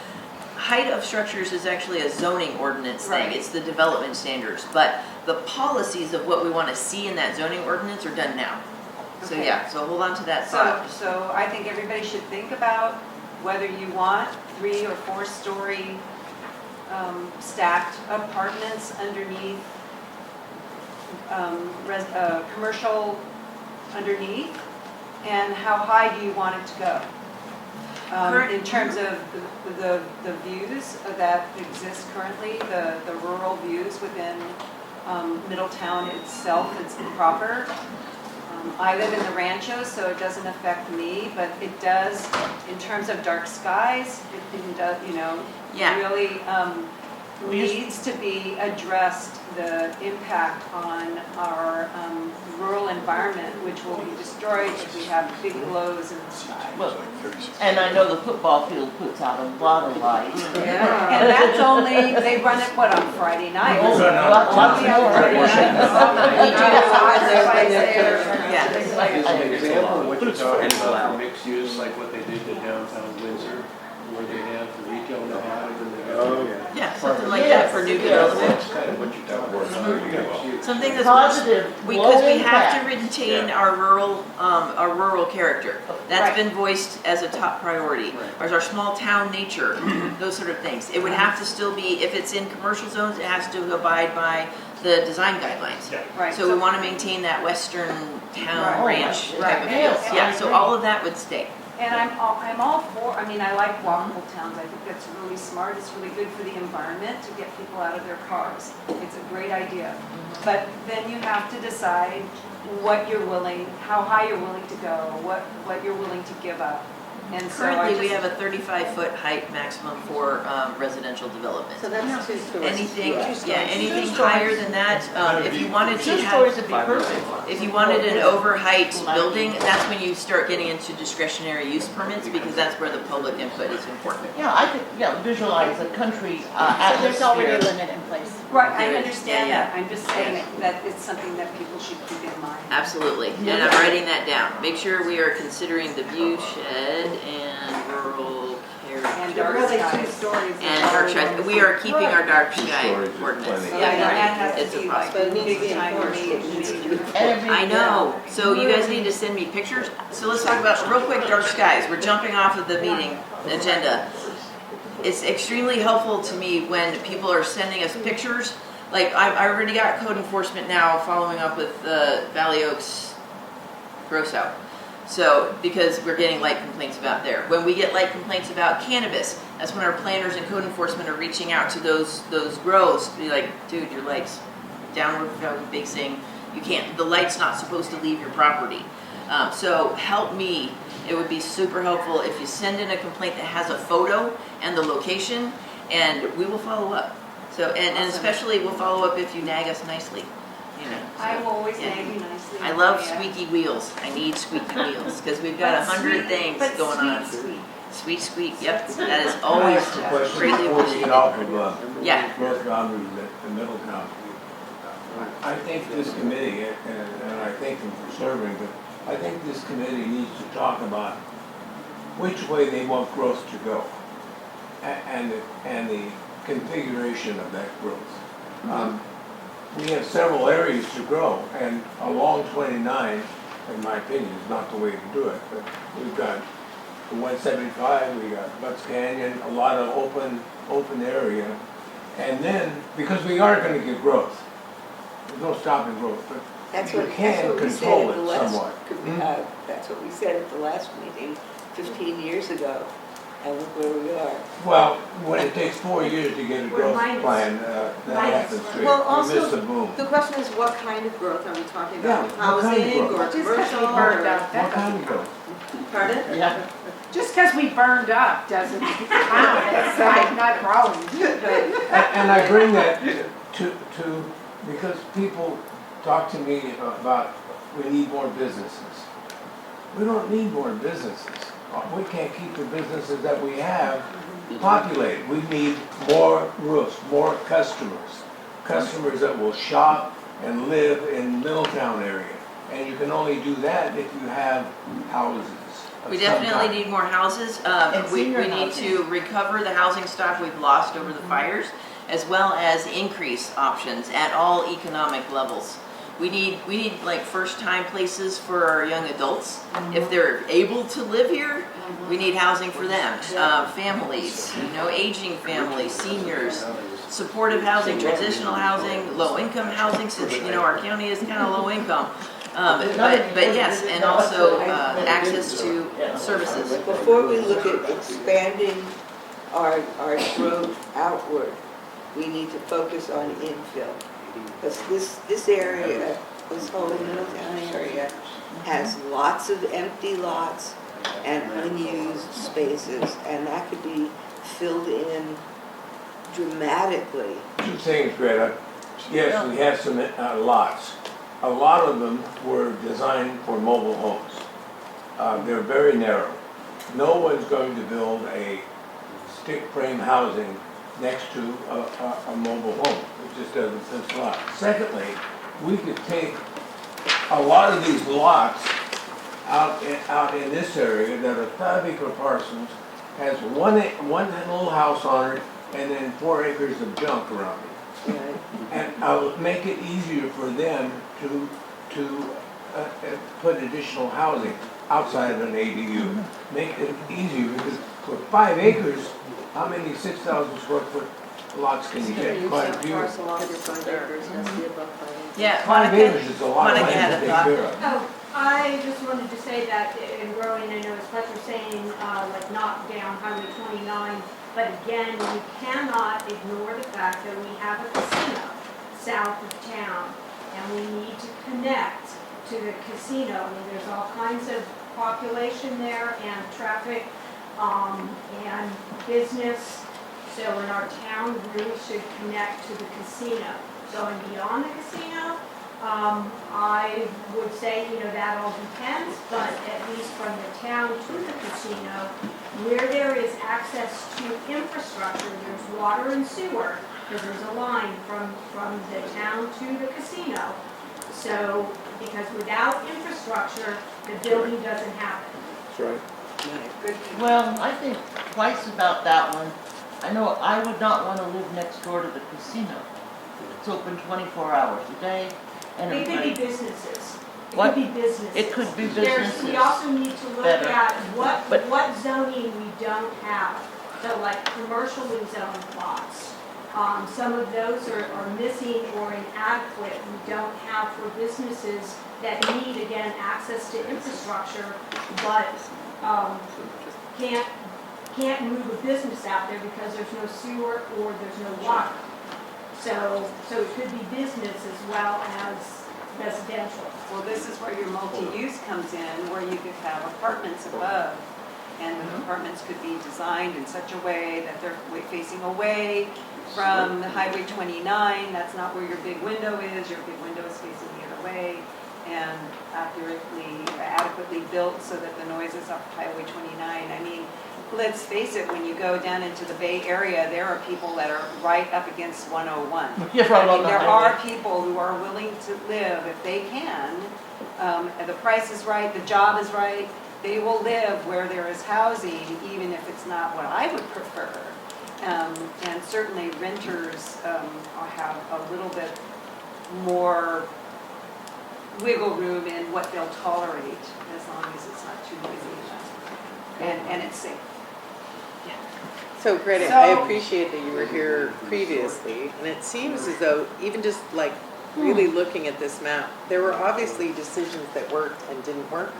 S1: height of structures is actually a zoning ordinance thing,
S11: Right.
S1: it's the development standards, but the policies of what we want to see in that zoning ordinance are done now. So
S11: Okay.
S1: yeah, so hold on to that
S11: So,
S1: thought.
S11: so I think everybody should think about whether you want 3 or 4 story stacked apartments underneath, commercial underneath, and how high do you want it to go? In terms of the views that exist currently, the rural views within Middletown itself, it's proper. I live in the Ranchos, so it doesn't affect me, but it does, in terms of dark skies, it does,
S1: Yeah.
S11: really needs to be addressed, the impact on our rural environment, which will be destroyed if we have big glows in the sky.
S7: Well, and I know the football field puts out a lot of light.
S11: Yeah, and that's only, they run it, what, on Friday night?
S7: Oh, lots
S11: Only on
S7: more.
S11: Friday night.
S1: Yeah.
S12: As an example, what you're talking about, mixed use, like what they did to downtown Windsor, where they have the retail in the bottom and they got.
S1: Yeah, something like that for new development.
S12: That's kind of what you're talking about.
S1: Something that's
S7: Positive,
S1: because
S7: low
S1: we have to
S7: impact.
S1: retain our rural character. That's
S11: Right.
S1: been voiced as a top priority. Or our small town nature, those sort of things. It would have to still be, if it's in commercial zones, it has to abide by the design guidelines.
S11: Right.
S1: So we want to maintain that western town
S11: Right.
S1: ranch
S11: Right.
S1: type of feel.
S7: Yes, I
S1: Yeah, so
S7: agree.
S1: all of that would stay.
S11: And I'm all for, I mean, I like walkable towns. I think that's really smart. It's really good for the environment to get people out of their cars. It's a great idea. But then you have to decide what you're willing, how high you're willing to go, what you're willing to give up. And so I
S1: Currently, we
S11: just-
S1: have a 35-foot height maximum for residential development.
S4: So that's 2 stories.
S1: Anything,
S4: Yeah.
S1: anything higher than that, if you wanted to
S7: Two
S1: have,
S7: stories would be perfect.
S1: if you wanted an overheight building, that's when you start getting into discretionary use permits, because that's where the public input is important.
S7: Yeah, I could, visualize a country
S6: So there's already a
S7: atmosphere.
S6: limit in place.
S11: Right, I
S1: Yeah,
S11: understand
S1: yeah.
S11: that. I'm just saying that it's something that people should keep in mind.
S1: Absolutely, and I'm writing that down. Make sure we are considering the view shed and rural
S11: And
S1: character.
S11: dark
S2: Really, 2
S11: skies.
S2: stories.
S1: And dark skies, we are keeping our dark sky
S10: stories is
S1: ordinance.
S10: plenty.
S11: Yeah, and that has
S1: It's
S11: to
S1: a
S11: be
S1: process.
S11: like
S4: But it needs to be
S11: big time
S4: enforced. It needs to be
S7: Every-
S1: I know, so you guys need to send me pictures. So let's talk about, real quick, dark skies. We're jumping off of the meeting agenda. It's extremely helpful to me when people are sending us pictures. Like, I already got code enforcement now following up with Valley Oaks gross out. So, because we're getting light complaints about there. When we get light complaints about cannabis, that's when our planners and code enforcement are reaching out to those grows to be like, dude, your light's downward facing. You can't, the light's not supposed to leave your property. So help me. It would be super helpful if you send in a complaint that has a photo and the location, and we will follow up. So, and especially we'll follow up if you nag us nicely, you know.
S11: I will always
S1: Yeah.
S11: nag you nicely.
S1: I love
S11: Yeah.
S1: squeaky wheels. I need squeaky wheels because we've got
S11: But
S1: 100
S11: sweet-
S1: things
S11: but
S1: going on.
S11: sweet.
S1: Sweet squeak, yep. That is
S10: Can I
S1: always
S10: ask a question
S1: greatly
S10: before we
S1: appreciated.
S10: get off of,
S1: Yeah.
S10: growth boundaries in Middletown? I think this committee, and I thank them for serving, but I think this committee needs to talk about which way they want growth to go, and the configuration of that growth. We have several areas to grow, and along 29, in my opinion, is not the way to do it, but we've got the 175, we got Butts Canyon, a lot of open area, and then, because we are gonna get growth, there's no stopping growth, but
S5: That's
S10: you
S5: what
S10: can
S5: we said
S10: control
S5: at the
S10: it
S5: last,
S10: somewhat.
S5: that's what we said at the last meeting 15 years ago, and look where we are.
S10: Well, when it takes 4 years to get a growth
S11: minus-
S10: plan, that happens, we
S4: Well,
S10: miss
S4: also,
S10: the boom.
S4: the question is, what kind of growth are we talking
S10: Yeah,
S4: about?
S10: what kind of
S4: Housing
S10: growth?
S4: or
S2: Just 'cause we
S4: commercial
S2: burned
S4: or?
S2: up,
S10: What
S2: that
S10: kind
S2: doesn't
S10: of growth?
S4: Pardon?
S7: Yeah.
S2: Just because we burned up doesn't count. It's like not growing.
S10: And I bring that to, because people talk to me about, we need more businesses. We don't need more businesses. We can't keep the businesses that we have populated. We need more roofs, more customers. Customers that will shop and live in Middletown area. And you can only do that if you have houses of
S1: We
S10: some
S1: definitely
S10: kind.
S1: need more houses.
S7: And
S1: We
S7: senior
S1: need
S7: housing.
S1: to recover the housing stock we've lost over the fires, as well as increase options at all economic levels. We need like first-time places for our young adults. If they're able to live here, we need housing for them. Families, aging families, seniors, supportive housing, transitional housing, low-income housing, since, our county is kind of low income. But yes, and also access to services.
S5: Before we look at expanding our growth outward, we need to focus on infill. Because this area this whole Middletown area has lots of empty lots and unused spaces, and that could be filled in dramatically.
S10: Two things, Greta. Yes, we have some lots. A lot of them were designed for mobile homes. They're very narrow. No one's going to build a stick frame housing next to a mobile home. It just doesn't fit a lot. Secondly, we could take a lot of these lots out in this area that are 5-acre parcels, has one little house on it, and then 4 acres of junk around it. And I'll make it easier for them to put additional housing outside of an ADU. Make it easier, because for 5 acres, how many 6,000 square foot lots can you get? Quite a few.
S4: Parcel off your 5 acres, has to be above 5 acres.
S1: Yeah,
S10: 5
S1: Monica,
S10: acres is a lot of
S1: Monica
S10: land
S1: had
S10: to
S1: a
S10: take
S1: thought.
S10: care of.
S13: Oh, I just wanted to say that in growing, I know as Fletcher was saying, like knock down Highway 29, but again, we cannot ignore the fact that we have a casino south of town, and we need to connect to the casino. I mean, there's all kinds of population there and traffic, and business. So in our town, really should connect to the casino. Going beyond the casino, I would say, that all depends, but at least from the town to the casino, where there is access to infrastructure, there's water and sewer, because there's a line from the town to the casino. So, because without infrastructure, the building doesn't happen.
S10: That's right.
S7: Well, I think twice about that one. I know I would not want to live next door to the casino. It's open 24 hours a day, and
S13: It could be
S7: everybody.
S13: businesses. It
S7: What?
S13: could be businesses.
S7: It could be
S13: We
S7: businesses.
S13: also need to look
S7: Better.
S13: at
S7: But-
S13: what zoning we don't have. So like commercially zoned lots. Some of those are missing or inadequate. We don't have for businesses that need, again, access to infrastructure, but can't move a business out there because there's no sewer or there's no water. So it could be business as well as residential.
S11: Well, this is where your multi-use comes in, where you could have apartments above. And the apartments could be designed in such a way that they're facing away from Highway 29. That's not where your big window is. Your big window is facing the other way. And adequately built so that the noise is off Highway 29. I mean, let's face it, when you go down into the Bay Area, there are people that are right up against 101.
S7: You're right on the
S11: there
S7: highway.
S11: are people who are willing to live, if they can, and the price is right, the job is right, they will live where there is housing, even if it's not what I would prefer. And certainly renters have a little bit more wiggle room in what they'll tolerate, as long as it's not too noisy and it's safe.
S9: So Greta,
S2: So-
S9: I appreciate that you were here previously, and it seems as though, even just like really looking at this map, there were obviously decisions that worked and didn't work.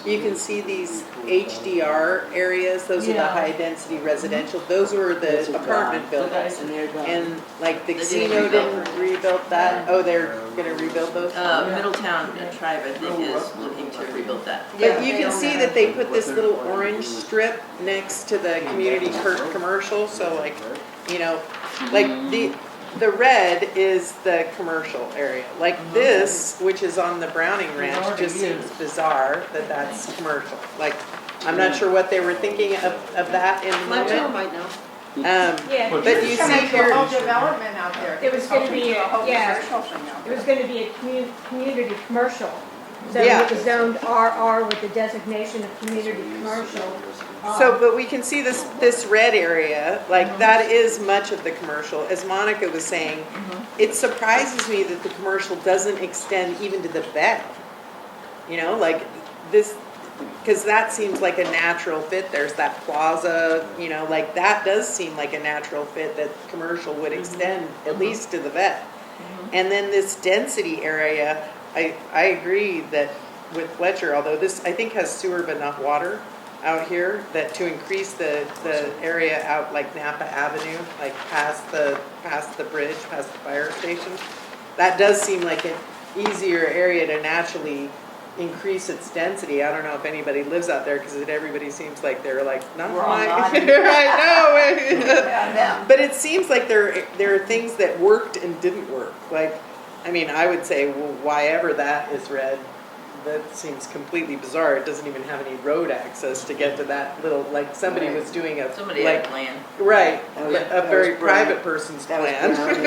S9: You can see these HDR areas, those are the
S7: Yeah.
S9: high density residential, those were the apartment buildings.
S5: And they're gone.
S9: And like the
S1: They
S9: casino
S1: didn't
S9: didn't rebuild that, oh, they're gonna rebuild those?
S1: Middletown Tribe, I think, is looking to rebuild that.
S9: But you can see that they put this little orange strip next to the community commercial, so like, like the red is the commercial area. Like this, which is on the Browning Ranch, just seems bizarre that that's commercial. Like, I'm not sure what they were thinking of that in the
S4: Fletcher
S9: moment.
S4: might know.
S2: Yeah,
S9: But
S2: you're
S9: you
S2: coming
S9: see
S2: to a
S9: here-
S2: whole development out there.
S13: It was gonna be
S2: a whole
S13: yeah.
S2: commercial thing out
S13: It
S2: there.
S13: was gonna be a community commercial. So
S9: Yeah.
S13: it was zoned RR with the designation of community commercial.
S9: So, but we can see this red area, like that is much of the commercial. As Monica was saying, it surprises me that the commercial doesn't extend even to the vet. Like this, because that seems like a natural fit. There's that plaza, like that does seem like a natural fit that commercial would extend at least to the vet. And then this density area, I agree that with Fletcher, although this I think has sewer but not water out here, that to increase the area out like Napa Avenue, like past the bridge, past the fire station, that does seem like easier area to naturally increase its density. I don't know if anybody lives out there because everybody seems like they're like, not
S1: We're all
S9: my,
S1: nodding.
S9: I know.
S1: Yeah.
S9: But it seems like there are things that worked and didn't work. Like, I mean, I would say, well, why ever that is red, that seems completely bizarre. It doesn't even have any road access to get to that little, like somebody was doing a,
S1: Somebody had a
S9: like,
S1: plan.
S9: right,
S5: That was-
S9: a
S5: that
S9: very
S5: was Brown.
S9: private person's
S5: That was
S9: plan.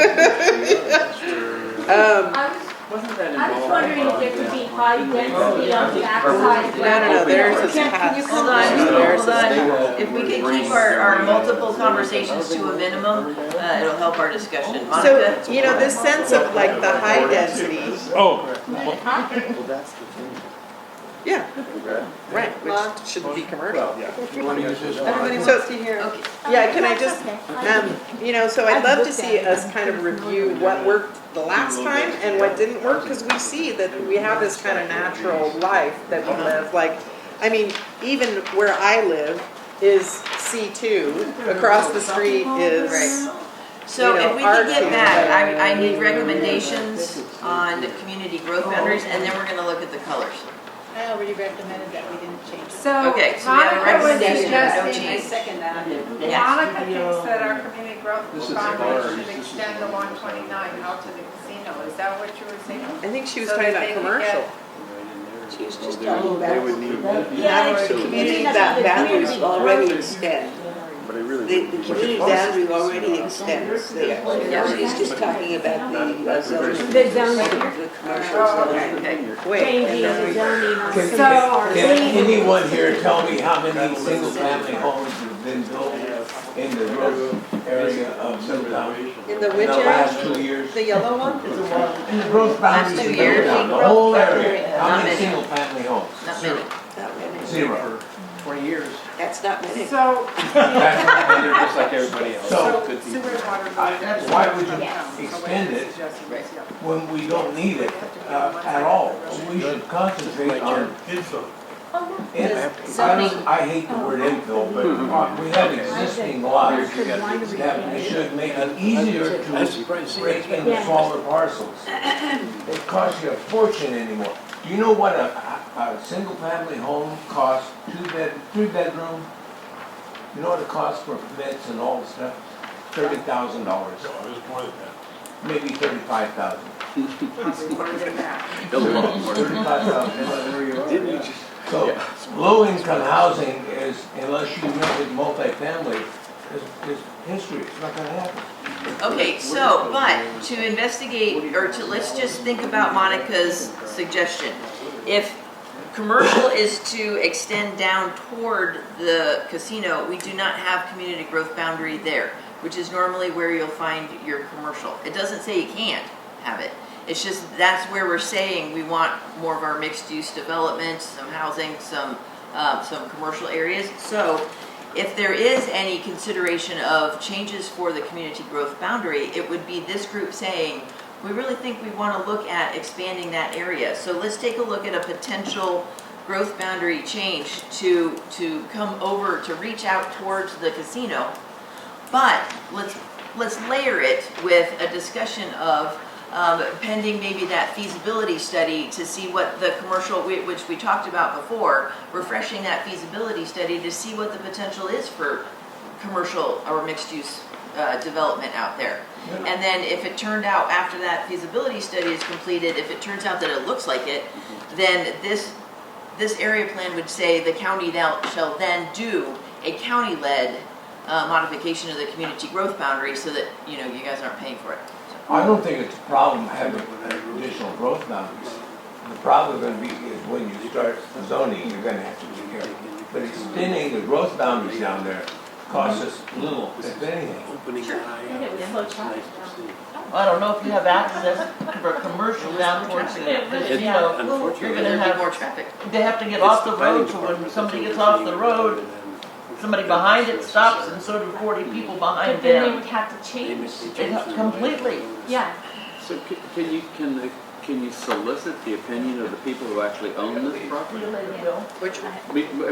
S5: Brown.
S12: Wasn't that
S13: I was
S12: involved?
S13: wondering if there could be high density on the backside.
S9: No, theirs is
S1: Can
S9: past.
S1: you hold on,
S9: Theirs
S1: hold
S9: is
S1: on. If we could keep our multiple conversations to a minimum, it'll help our discussion. Monica?
S9: So, you know, this sense of like the high density,
S3: Oh,
S12: Well, that's the thing.
S9: yeah, right, which shouldn't be commercial.
S12: Well, yeah.
S10: You wanna use this one?
S4: Everybody
S9: So-
S4: wants to hear.
S1: Okay.
S9: Yeah, can I just, you know, so I'd love to see us kind of review what worked the last time and what didn't work, because we see that we have this kind of natural life that we live, like, I mean, even where I live is C2, across the street is,
S1: So
S9: you know,
S1: if we could
S9: R2.
S1: get back, I need recommendations on the community growth boundaries, and then we're gonna look at the colors.
S6: I already recommended that we didn't change it.
S2: So
S1: Okay, so we have a
S2: Monica was
S1: recommendation, no
S2: suggesting,
S1: change.
S11: Second that.
S2: Monica thinks that our community growth
S12: This is a
S2: boundary
S12: bar.
S2: should
S12: This is
S2: extend the 129 out to the casino. Is that what you were saying?
S9: I think she was
S2: So
S9: talking
S2: that
S9: about
S2: they could
S9: commercial.
S2: get-
S5: She was just
S12: They
S5: talking
S12: would
S5: about,
S12: need,
S5: the community boundaries already extend.
S12: but I really.
S5: The community boundary already extends. She's just talking about the zoning.
S13: The zoning.
S5: The commercial
S2: Oh,
S5: zoning.
S1: Okay.
S9: Wait,
S13: Changing the zoning on
S10: Can,
S2: So-
S10: can anyone here tell me how many single-family homes have been built in the growth area of Middletown
S4: In the
S10: in
S4: which
S10: the last
S4: area?
S10: 2 years?
S4: The yellow one?
S10: In the growth boundaries
S1: Last 2
S10: of
S1: years?
S10: Middletown, the whole area,
S1: Not
S10: how many
S1: many.
S10: single-family homes?
S1: Not many.
S5: Not many.
S10: 0.
S12: 20 years.
S5: That's not many.
S2: So,
S10: That's not
S12: And
S10: many.
S12: they're just like everybody else.
S10: So-
S12: Good
S2: sewer
S12: people.
S2: and water.
S10: That's why would you extend it when we don't need it at all? We should concentrate on
S3: info.
S10: I hate the word infill, but we have existing lots that should make it easier to break into smaller parcels. It costs you a fortune anymore. Do you know what a single-family home costs, 3-bedroom? You know what it costs for permits and all the stuff? $30,000,
S3: No, it was more than that.
S10: maybe $35,000.
S2: Probably more than that.
S12: A lot more.
S10: $35,000.
S12: Didn't you just?
S10: So, low-income housing is, unless you make it multifamily, is history, it's not gonna happen.
S1: Okay, so, but to investigate, or to, let's just think about Monica's suggestion. If commercial is to extend down toward the casino, we do not have community growth boundary there, which is normally where you'll find your commercial. It doesn't say you can't have it. It's just, that's where we're saying we want more of our mixed-use development, some housing, some commercial areas. So if there is any consideration of changes for the community growth boundary, it would be this group saying, we really think we want to look at expanding that area. So let's take a look at a potential growth boundary change to come over, to reach out towards the casino. But let's layer it with a discussion of pending maybe that feasibility study to see what the commercial, which we talked about before, refreshing that feasibility study to see what the potential is for commercial or mixed use development out there. And then if it turned out after that feasibility study is completed, if it turns out that it looks like it, then this area plan would say the county shall then do a county-led modification of the community growth boundary so that, you know, you guys aren't paying for it.
S10: I don't think it's a problem having additional growth boundaries. The problem gonna be is when you start zoning, you're gonna have to be careful. But extending the growth boundaries down there costs us little, if anything.
S6: And it would slow traffic down.
S7: I don't know if you have access for commercial down towards the casino, you're gonna
S1: There'd be more
S7: have,
S1: traffic.
S7: they have to get off the road, so when somebody gets off the road, somebody behind it stops and so do 40 people behind
S13: But then they
S7: them.
S13: would have to change.
S7: Completely.
S13: Yeah.
S12: So can you solicit the opinion of the people who actually own this property?
S9: which,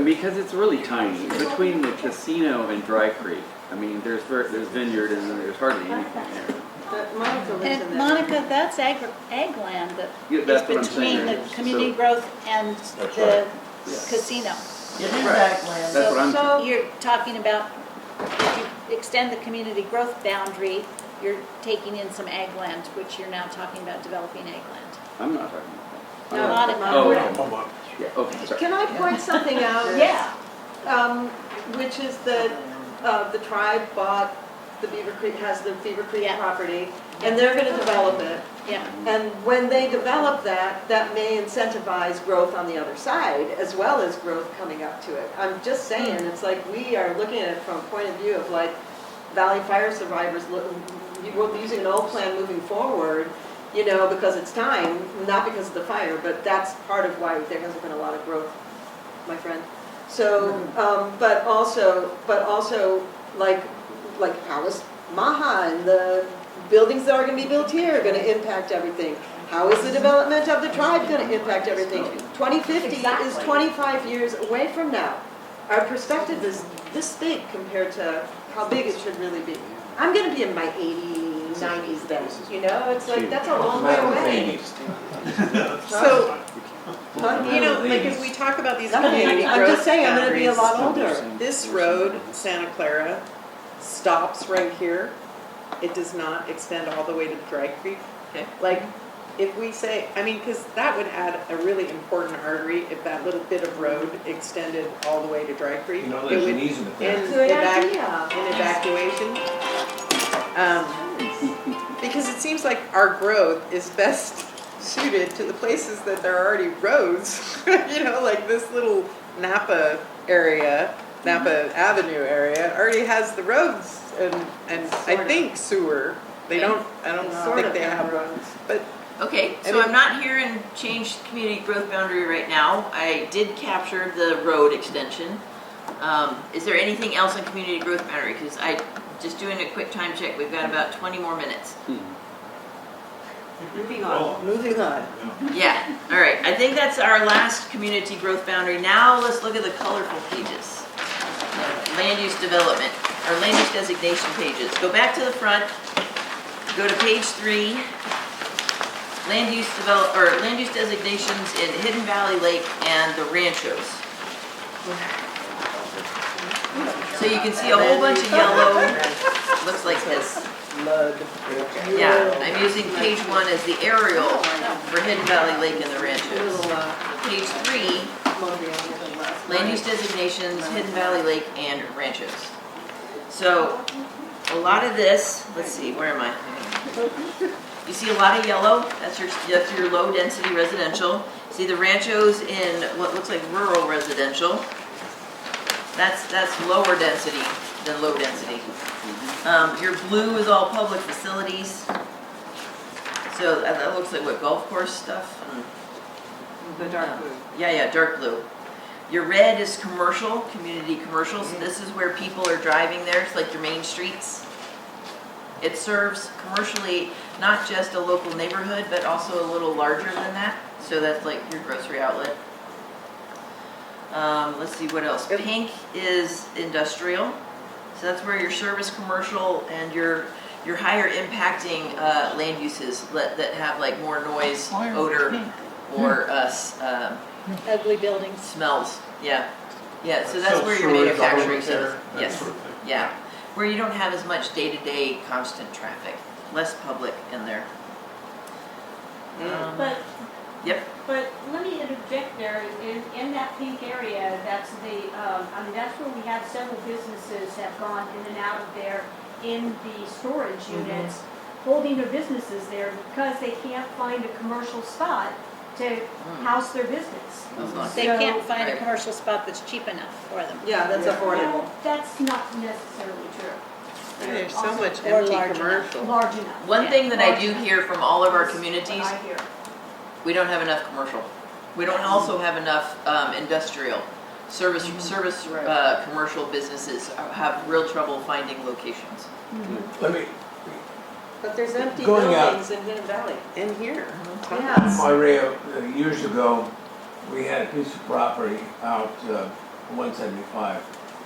S12: Because it's really tiny, between the casino and Dry Creek. I mean, there's vineyard and there's hardly anything there.
S4: But Monica lives in
S6: And
S4: that.
S6: Monica, that's ag land that
S12: Yeah,
S6: is
S12: that's what I'm saying.
S6: between the community growth and
S10: That's
S6: the
S10: right.
S6: casino.
S7: It is ag land.
S12: That's what I'm saying.
S6: So you're talking about, if you extend the community growth boundary, you're taking in some ag land, which you're now talking about developing ag land.
S12: I'm not talking about that.
S6: Monica.
S12: Oh,
S3: Come on.
S12: yeah, okay, sorry.
S4: Can I point something out?
S6: Yeah.
S4: Which is the tribe bought the Beaver Creek, has the Beaver Creek
S6: Yeah.
S4: property, and they're gonna develop it.
S6: Yeah.
S4: And when they develop that, that may incentivize growth on the other side, as well as growth coming up to it. I'm just saying, it's like, we are looking at it from a point of view of like Valley Fire survivors, we're using an old plan moving forward, you know, because it's time, not because of the fire, but that's part of why there hasn't been a lot of growth, my friend. So, but also, like Alice Maha and the buildings that are gonna be built here are gonna impact everything. How is the development of the tribe gonna impact everything? 2050 is 25 years away from now. Our perspective is this big compared to how big it should really be. I'm gonna be in my 80s, 90s then, you know? It's like, that's a long way away.
S9: So,
S4: Huh?
S9: you know, like if we talk about these
S4: Nothing.
S9: community growth
S4: I'm just saying, I'm gonna be a lot
S9: boundaries,
S4: older.
S9: this road, Santa Clara, stops right here. It does not extend all the way to Dry Creek.
S1: Okay.
S9: Like, if we say, I mean, because that would add a really important artery if that little bit of road extended all the way to Dry Creek.
S10: You know,
S9: It
S10: there's
S9: would-
S10: an easement there.
S9: in
S4: Good
S9: evac-
S4: idea.
S9: in evacuation. Because it seems like our growth is best suited to the places that there are already roads. You know, like this little Napa area, Napa Avenue area already has the roads and I think sewer. They don't, I don't
S4: Sort
S9: think
S4: of
S9: they have
S4: roads.
S9: but
S1: Okay,
S9: And
S1: so
S9: it-
S1: I'm not hearing change community growth boundary right now. I did capture the road extension. Is there anything else on community growth boundary? Because just doing a quick time check, we've got about 20 more minutes.
S5: Moving on, moving on.
S1: Yeah, all right, I think that's our last community growth boundary. Now let's look at the colorful pages. Land use development, or land use designation pages. Go back to the front, go to page 3. Land use designations in Hidden Valley Lake and the Ranchos. So you can see a whole bunch of yellow, looks like this.
S9: mud.
S1: Yeah, I'm using page 1 as the aerial for Hidden Valley Lake and the Ranchos. Page 3, land use designations, Hidden Valley Lake and Ranchos. So a lot of this, let's see, where am I? You see a lot of yellow, that's your low density residential. See the Ranchos in what looks like rural residential. That's lower density than low density. Your blue is all public facilities. So that looks like what, golf course stuff?
S5: The dark blue.
S1: Yeah, dark blue. Your red is commercial, community commercial, so this is where people are driving there, it's like your main streets. It serves commercially, not just a local neighborhood, but also a little larger than that. So that's like your grocery outlet. Let's see, what else? Pink is industrial. So that's where your service commercial and your higher impacting land uses that have like more noise, odor, or
S6: Ugly buildings.
S1: smells. Yeah. So that's where your
S3: Self-storage,
S1: manufacturing
S3: auto
S1: is.
S3: repair, that
S1: Yes.
S3: sort of thing.
S1: Yeah. Where you don't have as much day-to-day constant traffic. Less public in there.
S13: But,
S1: Yep.
S13: but let me interject there, in that pink area, that's that's where we have several businesses have gone in and out of there in the storage units, holding their businesses there because they can't find a commercial spot to house their business.
S6: They can't find a
S1: Right.
S6: commercial spot that's cheap enough for them.
S4: Yeah, that's affordable.
S13: Well, that's not necessarily true.
S9: There's so much
S6: Or
S9: empty
S6: large enough.
S9: commercial.
S13: Large enough.
S1: One thing that I
S13: Large
S1: do
S13: enough.
S1: hear from all of our
S13: That's
S1: communities,
S13: what I hear.
S1: we don't have enough commercial. We don't also have enough industrial. Service commercial businesses have real trouble finding locations.
S10: Let me,
S4: But there's empty
S10: Going out.
S4: buildings in Hidden Valley.
S9: In here.
S4: Yes.
S10: Maria, years ago, we had a piece of property out 175,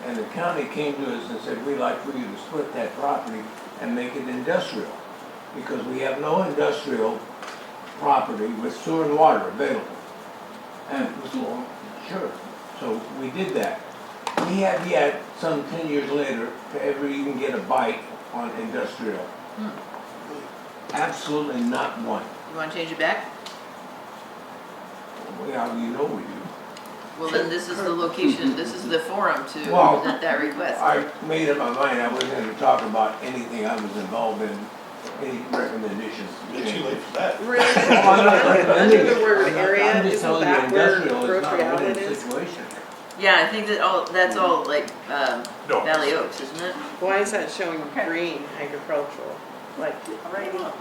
S10: and the county came to us and said, we'd like for you to split that property and make it industrial. because we have no industrial property with sewer and water available. And we said, well, sure, so we did that. We have yet, some 10 years later, to ever even get a bite on industrial. Absolutely not one.
S1: You wanna change it back?
S10: Well, you know we do.
S1: Well, then this is the location, this is the forum to
S10: Well,
S1: present that request.
S10: I made up my mind, I wasn't gonna talk about anything I was involved in, any recommendations.
S3: It's too late for that.
S9: Really?
S10: Oh, I'm not recommending
S9: Under the
S10: it.
S9: word
S10: I'm not-
S9: area,
S10: I'm just
S9: isn't
S10: telling you,
S9: that where
S10: industrial is not
S9: Grocery
S10: a winning
S9: Outlet is?
S10: situation.
S1: Yeah, I think that that's all like,
S3: No.
S1: Valley Oaks, isn't it?
S9: Why is that showing green agricultural? Like,
S1: I don't know.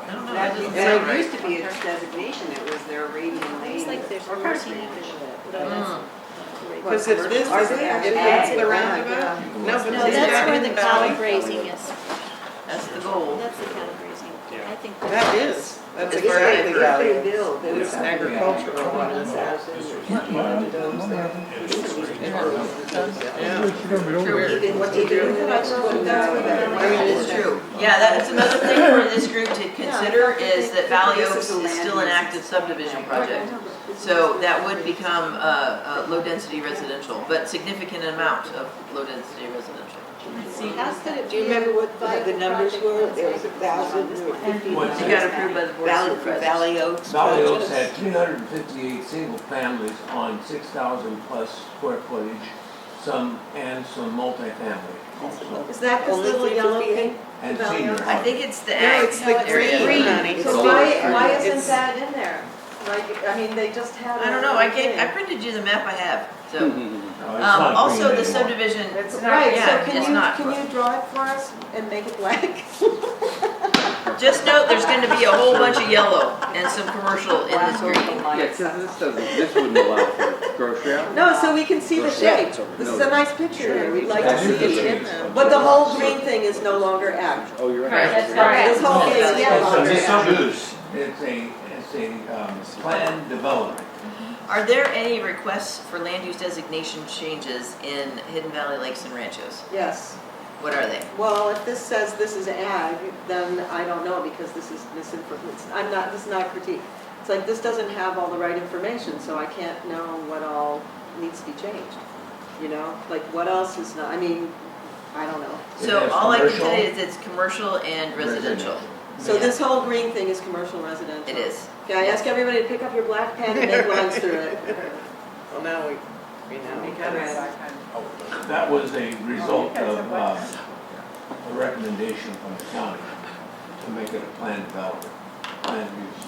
S5: That
S1: That doesn't
S5: and
S1: sound
S5: it
S1: right.
S5: used to be its designation, it was their radian lane.
S6: It's like there's
S5: for
S6: nursing
S5: recreation.
S9: because if this,
S5: Are
S9: if
S5: they
S9: it's
S5: actually?
S9: the roundabout, no, but
S6: No,
S9: it's
S6: that's
S9: not
S6: where
S9: in
S6: the
S9: the
S6: cattle
S9: valley.
S6: grazing is.
S1: That's the goal.
S6: That's the cattle grazing. I think
S9: That is, that's
S1: It's
S9: exactly
S5: If they
S9: valley.
S5: build, they would
S9: It's
S5: have to
S9: agricultural.
S5: one of the houses or something under those there.
S9: I mean,
S1: It's true. Yeah, that's another thing for this group to consider is that Valley Oaks is still an active subdivision project. So that would become a low-density residential, but significant amount of low-density residential.
S6: How could it
S5: Do you
S6: be a
S5: remember what the
S6: viable
S5: numbers
S6: project
S5: were?
S6: that's
S5: It was 1,000 or
S10: What's
S1: It
S5: 1,500.
S1: got approved by the board of
S5: Valley, for
S1: supervisors.
S5: Valley Oaks.
S10: Valley Oaks
S5: project.
S10: had 358 single families on 6,000 plus square footage, some multifamily also,
S4: Is that this
S5: Only
S4: little yellow
S5: 358?
S4: thing?
S10: and
S4: Valley
S10: senior
S4: Oaks?
S1: I
S10: housing.
S1: think it's the
S9: No,
S1: ag
S9: it's the
S1: area.
S9: green, honey.
S4: So why
S9: It's-
S4: isn't that in there? Like, I mean, they just had.
S1: I don't know, I printed you the map I have, so.
S10: No, it's not
S1: Also,
S10: green
S1: the
S10: anymore.
S1: subdivision,
S2: It's not,
S4: Right,
S1: Yeah,
S4: so
S1: it's not.
S4: can you draw it for us and make it black?
S1: just note there's gonna be a whole bunch of yellow and some commercial in this green.
S12: Yeah, because this wouldn't allow for grocery out.
S4: No, so we can see the shape.
S12: Sure.
S4: This is a nice picture here, we'd like to
S10: That
S4: see
S10: is the
S4: it.
S10: shape.
S4: But the whole green thing is no longer ag.
S12: Oh, you're
S1: Right,
S12: right.
S1: that's
S13: right.
S4: This whole thing is no
S6: Yeah.
S4: longer
S10: It's
S4: ag.
S10: a use, it's a planned development.
S1: Are there any requests for land use designation changes in Hidden Valley Lakes and Ranchos?
S4: Yes.
S1: What are they?
S4: Well, if this says this is ag, then I don't know because this is misinformation. This is not a critique. It's like this doesn't have all the right information, so I can't know what all needs to be changed. You know, like what else is not, I mean, I don't know.
S10: It
S1: So
S10: has
S1: all I can
S10: commercial,
S1: say is it's commercial and residential.
S4: So
S1: Yeah.
S4: this whole green thing is commercial residential.
S1: It is.
S4: Okay, I ask everybody to pick up your black pen and make lines through it.
S9: Well, now we know.
S10: That was a result of a recommendation from the county to make it a planned development, planned use.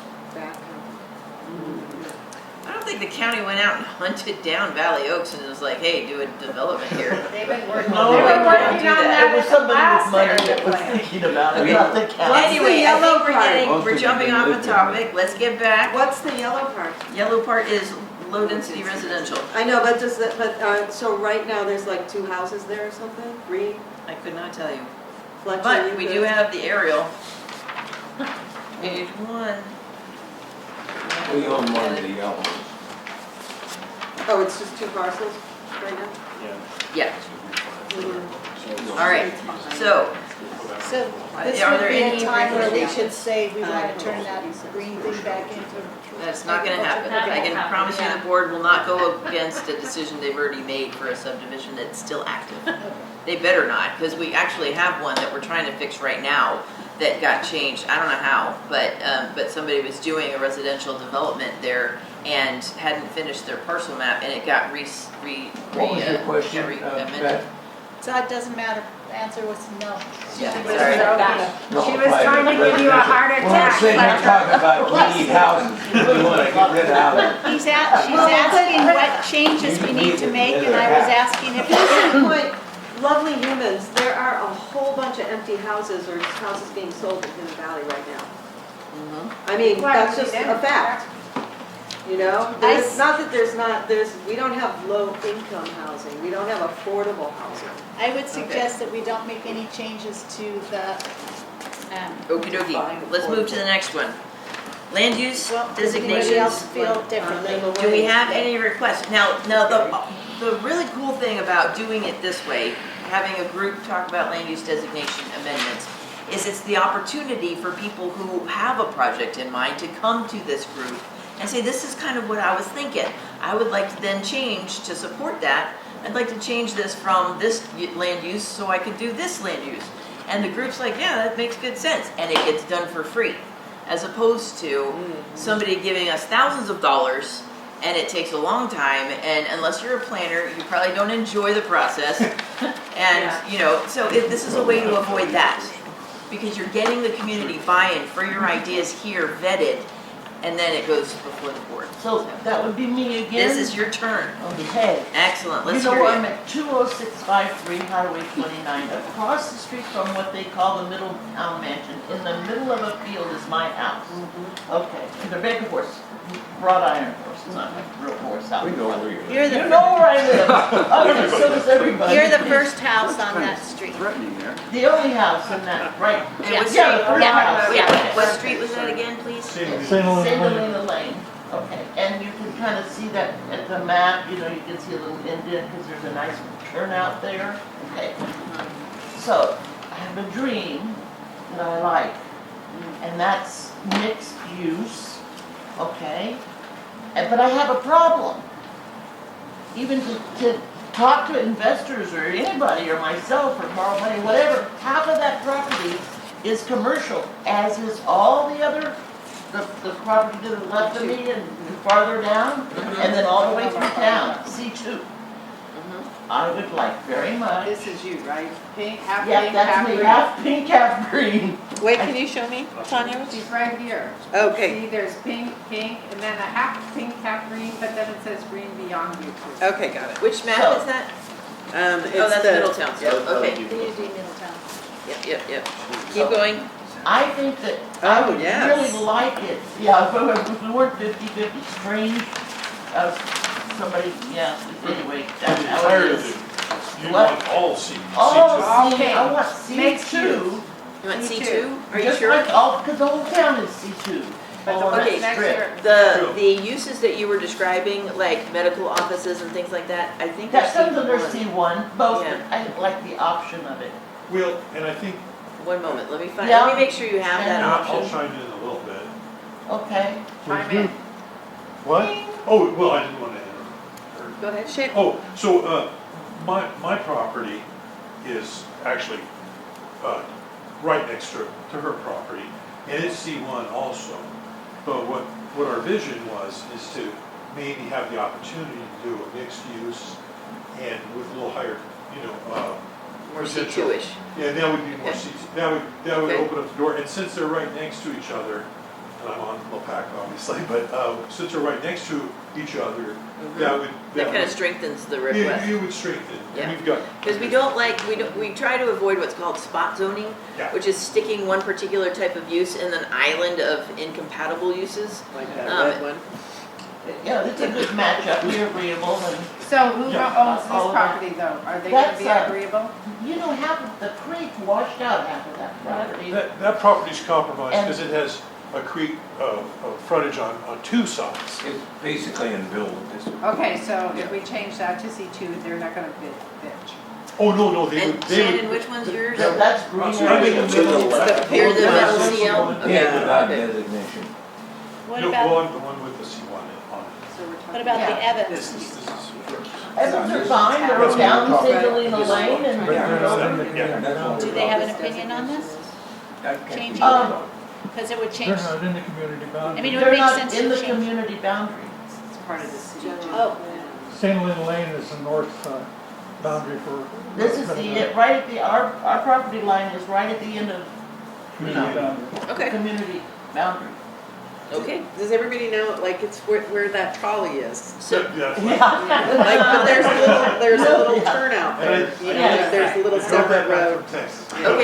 S1: I don't think the county went out and hunted down Valley Oaks and was like, hey, do a development here.
S13: they've been working,
S7: No,
S13: they
S1: we
S13: were
S1: don't
S13: working
S1: do
S13: on
S1: that.
S7: It
S13: that
S7: was
S13: at the
S7: somebody with
S13: last
S7: money
S13: area
S7: that was
S13: plan.
S7: thinking about it,
S1: Okay.
S7: not the county.
S4: What's the
S1: Anyway, I
S4: yellow
S1: think
S4: part?
S1: we're jumping off the topic. Let's get back.
S4: What's the yellow part?
S1: Yellow part is low density residential.
S4: I know, but does that, so right now there's like 2 houses there or something? Green,
S1: I could not tell you.
S4: Fletcher,
S1: But we do
S4: Euclid?
S1: have the aerial. Page 1.
S10: We own one of the yellow ones.
S4: Oh, it's just 2 parcels right now?
S1: Yeah,
S4: Mhm.
S1: all right. So,
S6: So this
S1: Are
S6: would
S1: there
S6: be
S1: any
S6: a time where we
S1: recommendations?
S6: should say we want to turn that green thing back into.
S1: that's not gonna happen. I can promise you the board will not go against a decision they've already made for a subdivision that's still active. They better not, because we actually have one that we're trying to fix right now that got changed. I don't know how, but somebody was doing a residential development there and hadn't finished their parcel map, and it got
S10: What was your question,
S1: amended.
S10: Beth?
S6: So it doesn't matter, the answer was no.
S1: Yeah,
S2: She was
S1: sorry.
S10: No,
S2: She was
S10: private
S2: trying to give you a heart
S10: We're not
S2: attack.
S10: sitting here talking about we need houses, we want to get rid of houses.
S6: She's asking what changes we need to make, and I was asking if.
S4: At this point, lovely humans, there are a whole bunch of empty houses or houses being sold in Hidden Valley right now.
S1: Mhm.
S4: I mean,
S2: Well,
S4: that's
S2: see,
S4: just
S2: then-
S4: a fact. You know, it's not that we don't have low income housing, we don't have affordable housing.
S6: I would suggest that we don't make any changes to the,
S1: Okey dokey. Let's move to the next one. Land use
S6: well, does anybody else
S1: designations.
S6: feel differently?
S1: Do we have any requests? Now, the really cool thing about doing it this way, having a group talk about land use designation amendments, is it's the opportunity for people who have a project in mind to come to this group and say, this is kind of what I was thinking. I would like to then change to support that. I'd like to change this from this land use so I could do this land use. And the group's like, yeah, that makes good sense. And it gets done for free. As opposed to somebody giving us thousands of dollars and it takes a long time, and unless you're a planner, you probably don't enjoy the process. And, you know, so this is a way to avoid that. Because you're getting the community buy-in for your ideas here vetted, and then it goes before the board.
S7: So that would be me again?
S1: This is your turn.
S7: Okay.
S1: Excellent,
S7: You
S1: let's
S7: know,
S1: hear
S7: I'm
S1: you.
S7: at 20653 Highway 29, across the street from what they call the Middletown Mansion. In the middle of a field is my house. Okay, and the big horse, wrought iron horse, it's not a real horse out.
S10: We know where you live.
S6: You're
S7: You
S6: the,
S7: know where I live. Okay, so does everybody.
S6: you're the first house on that street.
S12: Threatening there.
S7: The only house in that, right?
S1: And what
S7: Yeah, the
S1: street,
S7: first house.
S1: wait, what street was that again, please?
S7: Sandalina Lane. Okay, and you can kind of see that at the map, you know, you can see a little indent because there's a nice turnout there. Okay. So, I have a dream that I like, and that's mixed use, okay? But I have a problem. Even to talk to investors or anybody or myself or borrow money, whatever, half of that property is commercial, as is all the other, the property to the left of me and farther down, and then all the way through town, C2. I would like very much.
S2: This is you, right? Pink, half
S7: Yeah,
S2: pink,
S7: that's
S2: half
S7: me,
S2: green.
S7: half pink, half green.
S9: Wait, can you show me, Tanya?
S2: She's right here.
S9: Okay,
S2: See, there's pink, pink, and then a half pink, half green, but then it says green beyond you.
S9: okay, got it.
S1: Which map
S7: So-
S1: is that?
S9: It's
S1: Oh, that's
S9: the-
S1: Middletown, so, okay.
S6: PUD Middletown.
S1: Yep. Keep going.
S7: I think that I
S9: Oh,
S7: would
S9: yes.
S7: really like it. Yeah, if we weren't 50-50 strange, somebody, yeah, anyway, that's how it
S3: Tired
S7: is.
S3: of it. You
S7: What?
S3: want all C,
S7: Oh,
S2: Okay.
S7: I want
S2: Mixed
S7: C2.
S1: You want
S2: C2?
S1: C2? Are you
S7: Just
S1: sure?
S7: like all, because the whole town is C2.
S2: But the
S7: All on
S2: ones
S7: that
S2: next
S7: strip.
S2: year.
S1: The uses that you were describing, like medical offices and things like that, I think
S7: That
S1: they're
S7: comes under
S1: C1.
S7: C1, both,
S1: Yeah.
S7: I like the option of it.
S3: Well, and I think,
S1: One moment, let me find,
S7: Yeah.
S1: let me make sure you have that
S7: And
S3: I'll
S1: option.
S3: chime in a little bit.
S7: Okay.
S2: I'm in.
S3: What? Oh, well, I didn't want to interrupt.
S1: Go ahead.
S9: Shane,
S3: Oh, so, my property is actually, right next to her property, and it's C1 also. But what our vision was, is to maybe have the opportunity to do a mixed use and with a little higher, you know,
S1: More
S3: potential.
S1: C2-ish.
S3: Yeah, that would be more
S1: Okay.
S3: seats, that would
S1: Okay.
S3: open up the door, and since they're right next to each other, and I'm on L.A.P.A.C obviously, but, since they're right next to each other, that would.
S1: That kind of strengthens the
S3: It
S1: request.
S3: it would strengthen,
S1: Yeah.
S3: and we've got.
S1: Because we try to avoid what's called spot zoning,
S3: Yeah.
S1: which is sticking one particular type of use in an island of incompatible uses.
S9: like that
S1: Um,
S9: red one.
S7: Yeah, it's a good matchup, we're agreeable, and,
S2: So who
S3: Yeah.
S2: owns this
S7: All of that.
S2: property though? Are they gonna be
S7: That's,
S2: agreeable?
S7: you know, half of the creek washed out half of that property.
S3: That property's compromised
S7: And-
S3: because it has a creek, frontage on two sides.
S10: It's basically in building district.
S2: Okay, so if we change that to C2, they're not gonna bitch.
S3: Oh, no, they
S1: And
S3: would, they
S1: Shannon,
S3: would.
S1: which one's yours?
S7: So that's green.
S3: So I think it's in the left.
S1: You're the
S3: Yeah.
S1: middle CL? Okay.
S10: Yeah, without
S1: Okay.
S10: designation.
S6: What
S3: No,
S6: about,
S3: well, I'm the one with the C1 on it.
S2: So we're talking.
S6: what about the
S7: Yeah.
S6: Evans?
S3: This is first.
S7: Evans are fine, they're down Sandalina Lane and they're over.
S3: Yeah.
S6: Do they have an opinion on this? Changing
S7: Um,
S6: Because it would change,
S3: in the community
S6: I mean, it would
S7: They're
S6: make
S7: not
S6: sense
S7: in
S6: to
S7: the
S6: change.
S7: community boundary.
S2: It's part of the city.
S6: Oh,
S3: Sandalina Lane is the north boundary for.
S7: This is right at our property line is right at the end of the
S1: Okay,
S7: community boundary.
S1: okay.
S9: Does everybody know, like, it's where that trolley is?
S1: So,
S3: Yeah.
S9: Like, but there's a little turnout there, you know,
S7: Yeah.
S9: there's a little separate road.
S1: okay,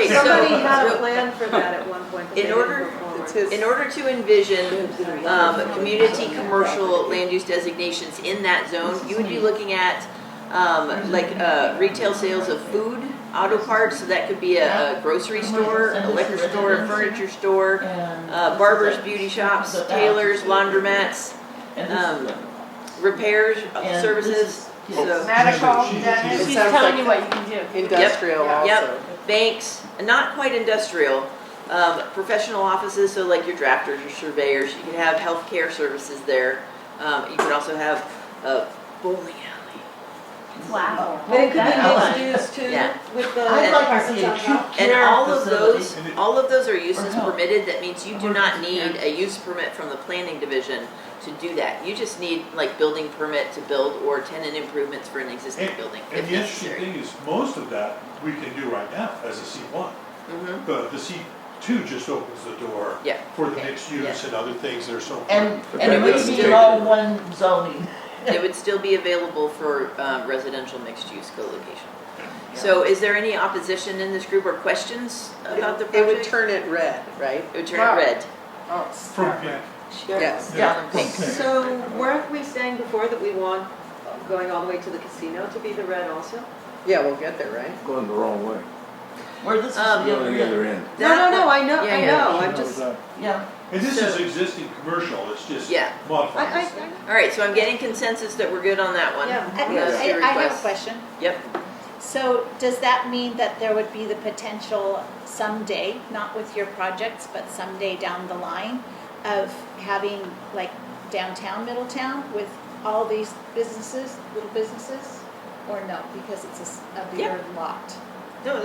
S4: Somebody
S1: so,
S4: had a plan for that at one point. but they
S1: in
S4: didn't
S1: order-
S4: go forward.
S9: It's his.
S1: in order to envision community commercial land use designations in that zone, you would be looking at retail sales of food, auto parts, so that could be a grocery store, a liquor store, a furniture store,
S7: And.
S1: barbers, beauty shops, tailors, laundromats,
S7: And this is the-
S1: repairs,
S7: and
S1: services.
S7: this is-
S1: So,
S2: Medical,
S3: She's-
S2: dentist.
S9: It
S13: She's
S9: sounds
S13: telling
S9: like
S13: you what you can do.
S9: Industrial
S2: Yep.
S9: also.
S1: Yep. banks, not quite industrial, professional offices, so like your drafters, your surveyors, you can have healthcare services there. You can also have a bowling alley.
S6: Wow.
S4: But it could be
S1: That-
S4: mixed use too,
S1: Yeah.
S4: with the
S7: I'd like to see
S4: apartments
S7: a
S4: on top.
S7: cute
S1: And
S7: care
S1: all of
S7: facility.
S1: those, all of those are uses
S7: help.
S1: permitted, that means you do not need a use permit from the planning division to do that. You just need like building permit to build or tenant improvements for an existing building,
S3: And
S1: if
S3: the interesting
S1: necessary.
S3: thing is, most of that we can do right now as a C1.
S1: Mhm.
S3: The C2 just opens the door
S1: Yeah.
S3: for the mixed use and other things that are so
S7: And,
S3: important.
S7: and it would be in all one zoning.
S1: It would still be available for residential mixed-use co-location. So is there any opposition in this group or questions about the project?
S9: It would turn it red, right?
S1: It would turn it red.
S2: Oh,
S3: From pink.
S9: Yes.
S7: Yeah.
S1: Pink.
S4: So weren't we saying before that we want going all the way to the casino to be the red also?
S9: Yeah, we'll get there, right?
S10: Going the wrong way.
S7: Where this is
S1: Um,
S10: Go to the
S7: the
S10: other end.
S4: No, I know,
S1: Yeah,
S4: I
S1: yeah.
S4: know, I'm just,
S7: yeah.
S3: And this
S1: So-
S3: is existing commercial, it's just
S1: Yeah.
S3: modified.
S1: All right, so I'm getting consensus that we're good on that one.
S4: Yeah.
S1: That's your
S6: I have a
S1: request.
S6: question.
S1: Yep.
S6: So does that mean that there would be the potential someday, not with your projects, but someday down the line, of having like downtown Middletown with all these businesses, little businesses? Or no, because it's a bigger lot?
S1: No,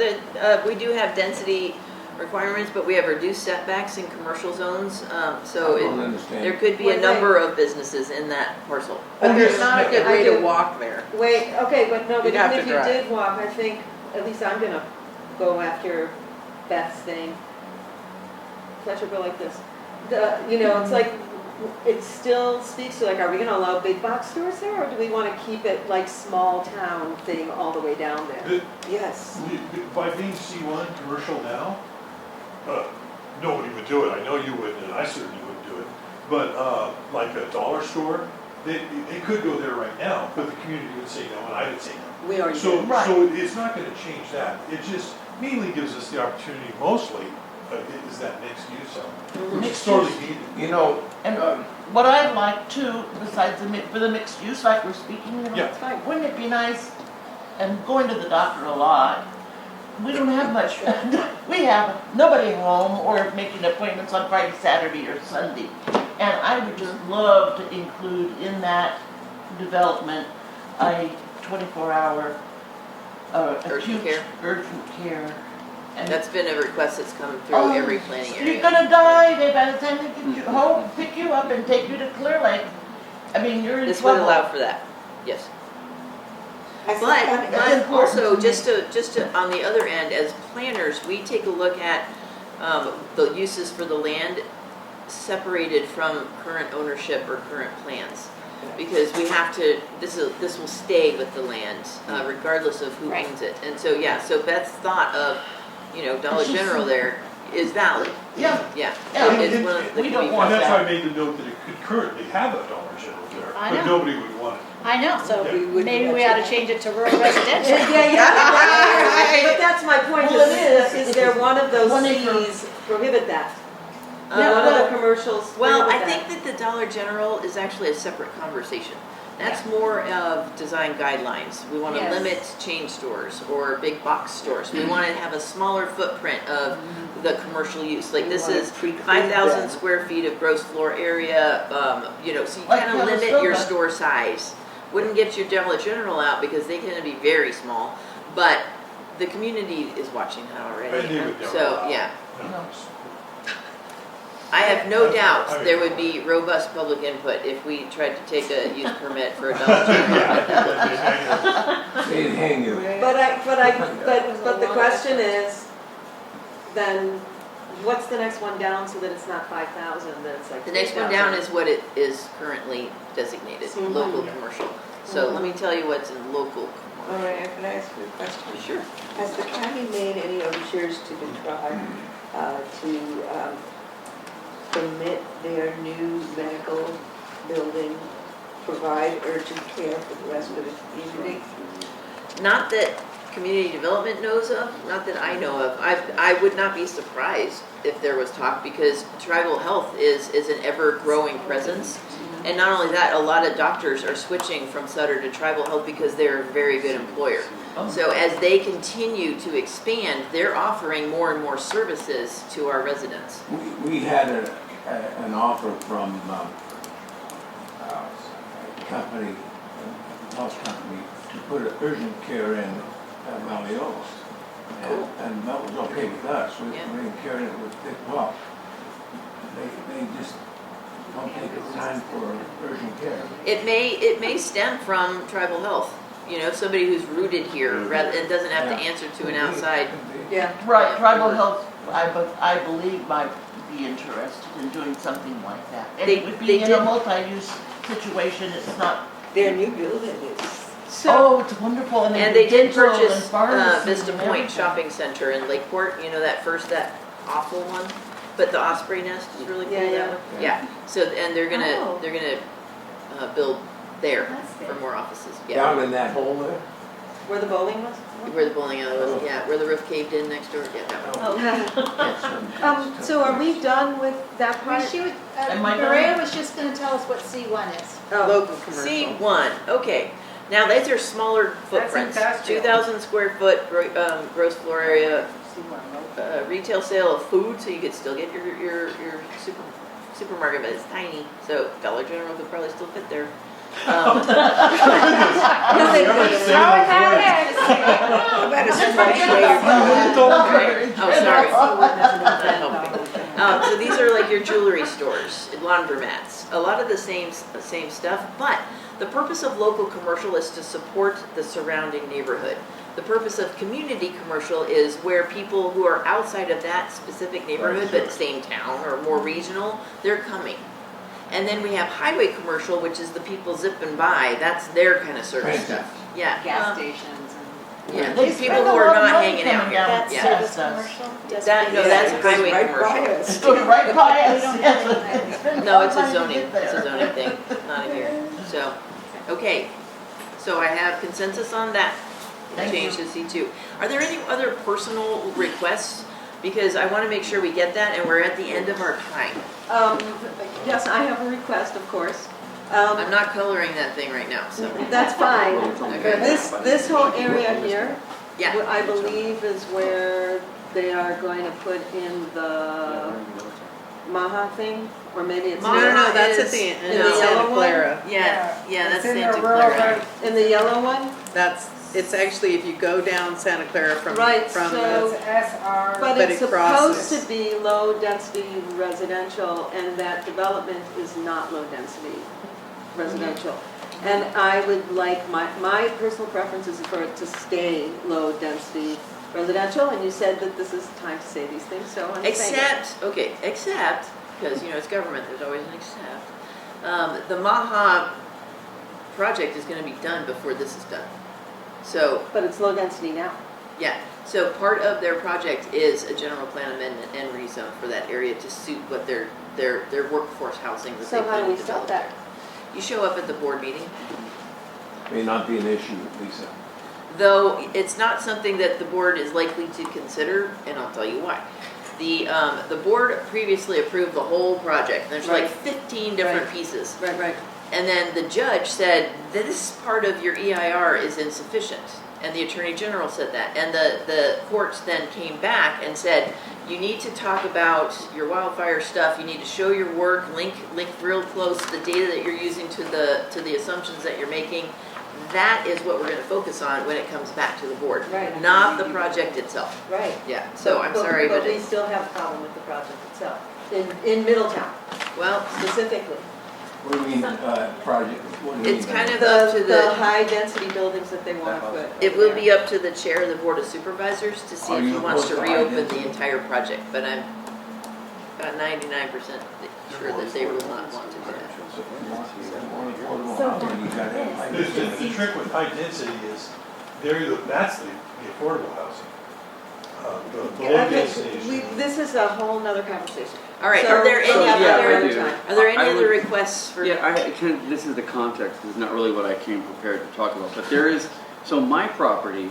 S1: we do have density requirements, but we have reduced setbacks in commercial zones. So
S10: I don't
S1: there
S10: understand.
S1: could be a
S4: Wait.
S1: number of businesses in that parcel.
S9: But there's not a good
S4: I
S9: way to
S4: do.
S9: walk there.
S4: wait, okay, but no, but
S9: You'd have
S4: even if
S9: to
S4: you
S9: drive.
S4: did walk, I think, at least I'm gonna go after Beth's thing. Fletcher, go like this. It's like, it still speaks to like, are we gonna allow big box stores there, or do we wanna keep it like small town thing all the way down there?
S5: Yes.
S3: By being C1 commercial now, nobody would do it. I know you wouldn't, and I certainly wouldn't do it. But like a dollar store, they could go there right now, but the community would say no, and I would say no.
S5: We already
S3: So,
S5: did.
S7: Right.
S3: so it's not gonna change that. It just mainly gives us the opportunity, mostly, is that mixed use element, which is
S7: Mixed
S3: sorely
S7: use.
S3: needed.
S10: You know,
S7: And what I'd like too, besides for the mixed use, like we're speaking,
S3: Yeah.
S7: wouldn't it be nice, and going to the doctor a lot, we don't have much, we have nobody home or making appointments on Friday, Saturday, or Sunday. And I would just love to include in that development a 24-hour
S1: Urgent
S7: acute
S1: care.
S7: urgent care. And
S1: That's been a request that's come through every planning
S7: You're
S1: area.
S7: gonna die, by the time they get you home, pick you up and take you to Clear Lake. I mean, you're in
S1: This would
S7: trouble.
S1: allow for that, yes.
S5: Has the
S1: But,
S5: county-
S7: That's
S1: but
S7: important
S1: also,
S7: to
S1: just to, on the other end, as planners, we take a look at the uses for the land separated from current ownership or current plans. Because we have to, this will stay with the land, regardless of who
S6: Right.
S1: owns it. And so, yeah, so Beth's thought of, Dollar General there is valid.
S7: Yeah,
S1: Yeah.
S7: Yeah,
S1: It's one of the
S7: we
S1: could
S7: don't
S1: be-
S7: want
S3: And that's why I
S7: that.
S3: made the note that it could currently have a Dollar General there,
S6: I
S3: but
S6: know.
S3: nobody would want it.
S6: I know, so
S3: Yeah.
S6: maybe we ought to change it to rural residential.
S4: Yeah, but that's my point,
S7: Well, it is.
S4: is there one of those
S7: 1 acre.
S4: Cs prohibit that?
S1: No,
S4: One of
S1: no.
S4: the commercials
S1: Well, I
S4: prohibit
S1: think that the Dollar General is actually a separate conversation. That's more of design guidelines. We want to
S6: Yes.
S1: limit chain stores or big box stores. We want to have a smaller footprint of the commercial use. Like this is 5,000 square feet of gross floor area, so you
S7: Like
S1: kind of limit your
S7: Calistoga.
S1: store size. Wouldn't get your Dollar General out because they tend to be very small, but the community is watching that already.
S3: And they would never
S1: So,
S3: allow it.
S1: yeah.
S3: No.
S1: I have no
S3: I
S1: doubt
S3: mean-
S1: there would be robust public input if we tried to take a use permit for a Dollar General.
S3: Yeah.
S10: they'd hang you.
S4: that. But the question is, then, what's the next one down so that it's not 5,000, that it's like
S1: The next one
S4: 3,000?
S1: down is what it is currently designated,
S4: Mhm.
S1: local commercial. So let me tell you what's in local
S5: All
S1: commercial.
S5: right, can I ask you a question?
S1: Sure.
S5: Has the county made any overtures to try to permit their new medical building provide urgent care for the rest of the community?
S1: Not that community development knows of, not that I know of. I would not be surprised if there was talk because tribal health is an ever-growing presence. And not only that, a lot of doctors are switching from Sutter to tribal health because they're a very good employer. So as they continue to expand, they're offering more and more services to our residents.
S10: We had an offer from a company, a house company, to put an urgent care in Malleola.
S1: Cool.
S10: And that was okay with us. We
S1: Yeah.
S10: didn't carry it with Big Pop. They just don't take the time for urgent care.
S1: It may stem from tribal health, you know, somebody who's rooted here, rather, and doesn't have to answer to an outside.
S4: Yeah.
S7: Right, tribal health, I believe might be interested in doing something like that. And
S1: They-
S7: it would
S1: they
S7: be in a
S1: did-
S7: multi-use situation, it's not,
S5: Their new building is,
S7: oh, it's wonderful, and
S1: And
S7: they
S1: they
S7: do
S1: did
S7: dental and
S1: purchase
S7: pharmacy
S1: Vista
S7: and
S1: Point
S7: everything.
S1: Shopping Center in Lakeport, you know, that awful one, but the Osprey Nest is really cool,
S4: Yeah,
S1: that
S4: yeah.
S1: one. Yeah, so, and they're
S6: Oh.
S1: gonna build there
S6: That's
S1: for
S6: good.
S1: more offices, yeah.
S10: Down in that hole there?
S4: Where the bowling was?
S1: Where the bowling alley was, yeah, where the roof caved in next door, yeah, that one.
S4: So are we done with that
S6: Well,
S4: part?
S6: she would,
S7: Am I
S6: Maria
S7: done?
S6: was just gonna tell us what C1 is.
S4: Oh,
S9: Local commercial.
S1: C1, okay. Now, these are smaller footprints.
S2: industrial.
S1: 2,000 square foot gross floor area, retail sale of food, so you could still get your supermarket, but it's tiny. So Dollar General could probably still fit there.
S2: How it had
S5: better small shade.
S1: Oh, sorry. That helped me. So these are like your jewelry stores, laundromats, a lot of the same stuff, but the purpose of local commercial is to support the surrounding neighborhood. The purpose of community commercial is where people who are outside of that specific neighborhood, but same town or more regional, they're coming. And then we have highway commercial, which is the people zipping by, that's their kind of service
S10: Transit.
S1: stuff. Yeah.
S13: Gas stations and.
S1: Yeah,
S7: They
S1: people
S7: spend
S1: who
S7: a
S1: are
S7: lot of
S1: not
S7: money
S1: hanging out
S7: coming
S1: here.
S7: down
S6: That's
S1: Yeah.
S6: service
S7: past us.
S6: commercial?
S1: That, no,
S5: Yeah,
S1: that's
S5: it goes
S1: highway
S5: right by
S1: commercial.
S5: us.
S7: Goes right by us, yes.
S1: No, it's a zoning, it's a zoning thing, not in here, so, okay. So I have consensus on that,
S7: Thank
S1: change
S7: you.
S1: to C2. Are there any other personal requests? Because I want to make sure we get that and we're at the end of our time.
S4: Yes, I have a request, of course.
S1: I'm not coloring that thing right now, so,
S4: That's fine.
S1: Okay.
S4: This whole area here,
S1: yeah.
S4: I believe is where they are going to put in the Maha thing, or maybe it's.
S1: Maha
S9: No, that's
S1: is-
S9: at the end,
S1: no.
S9: in Santa
S4: Yellow one?
S9: Clara.
S1: Yeah, that's
S2: It's in the
S1: Santa
S2: rural
S1: Clara.
S2: road.
S4: In the yellow one?
S9: It's actually, if you go down Santa Clara from
S4: Right,
S9: the,
S4: so-
S2: It's SR.
S4: But
S9: But
S4: it's
S9: it crosses.
S4: supposed to be low-density residential, and that development is not low-density residential. And I would like, my personal preference is for it to stay low-density residential, and you said that this is time to say these things, so I'm saying it.
S1: Except, because, you know, it's government, there's always an except. The Maha project is gonna be done before this is done. So,
S4: But it's low-density now.
S1: yeah, so part of their project is a general plan amendment and rezone for that area to suit what their workforce housing that they
S4: So how
S1: plan
S4: do we
S1: to
S4: stop
S1: develop.
S4: that?
S1: You show up at the board meeting,
S10: May not be an issue, Lisa.
S1: though it's not something that the board is likely to consider, and I'll tell you why. The board previously approved the whole project, there's like
S4: Right.
S1: 15 different
S4: Right.
S1: pieces.
S4: Right.
S1: And then the judge said, this part of your EIR is insufficient. And the Attorney General said that. And the courts then came back and said, you need to talk about your wildfire stuff, you need to show your work, link real close the data that you're using to the assumptions that you're making. That is what we're gonna focus on when it comes back to the board.
S4: Right.
S1: Not the project itself.
S4: Right.
S1: Yeah, so I'm sorry, but
S4: we
S1: it's,
S4: still have a problem with the project itself, in Middletown
S1: well,
S4: specifically.
S10: What do you mean, project, what do you mean?
S1: it's kind of
S4: The,
S1: up to
S4: the high-density buildings that they want to put.
S1: It will be up to the chair of the Board of Supervisors to see
S10: Are
S1: if he
S10: you
S1: wants to
S10: opposed to
S1: reopen the
S10: identity?
S1: entire project, but I'm about 99% sure that they will not want to do that.
S10: So if you want affordable housing, you gotta have
S3: The trick with high density is, that's the affordable housing. The low density is.
S4: This is a whole nother conversation.
S1: All right,
S4: So-
S1: are there
S4: so
S1: any
S4: have
S14: yeah,
S4: another
S14: I do.
S4: time.
S1: are there any
S14: I
S1: other
S14: would-
S1: requests for?
S14: Yeah, this is the context, this is not really what I came prepared to talk about, but there is, so my property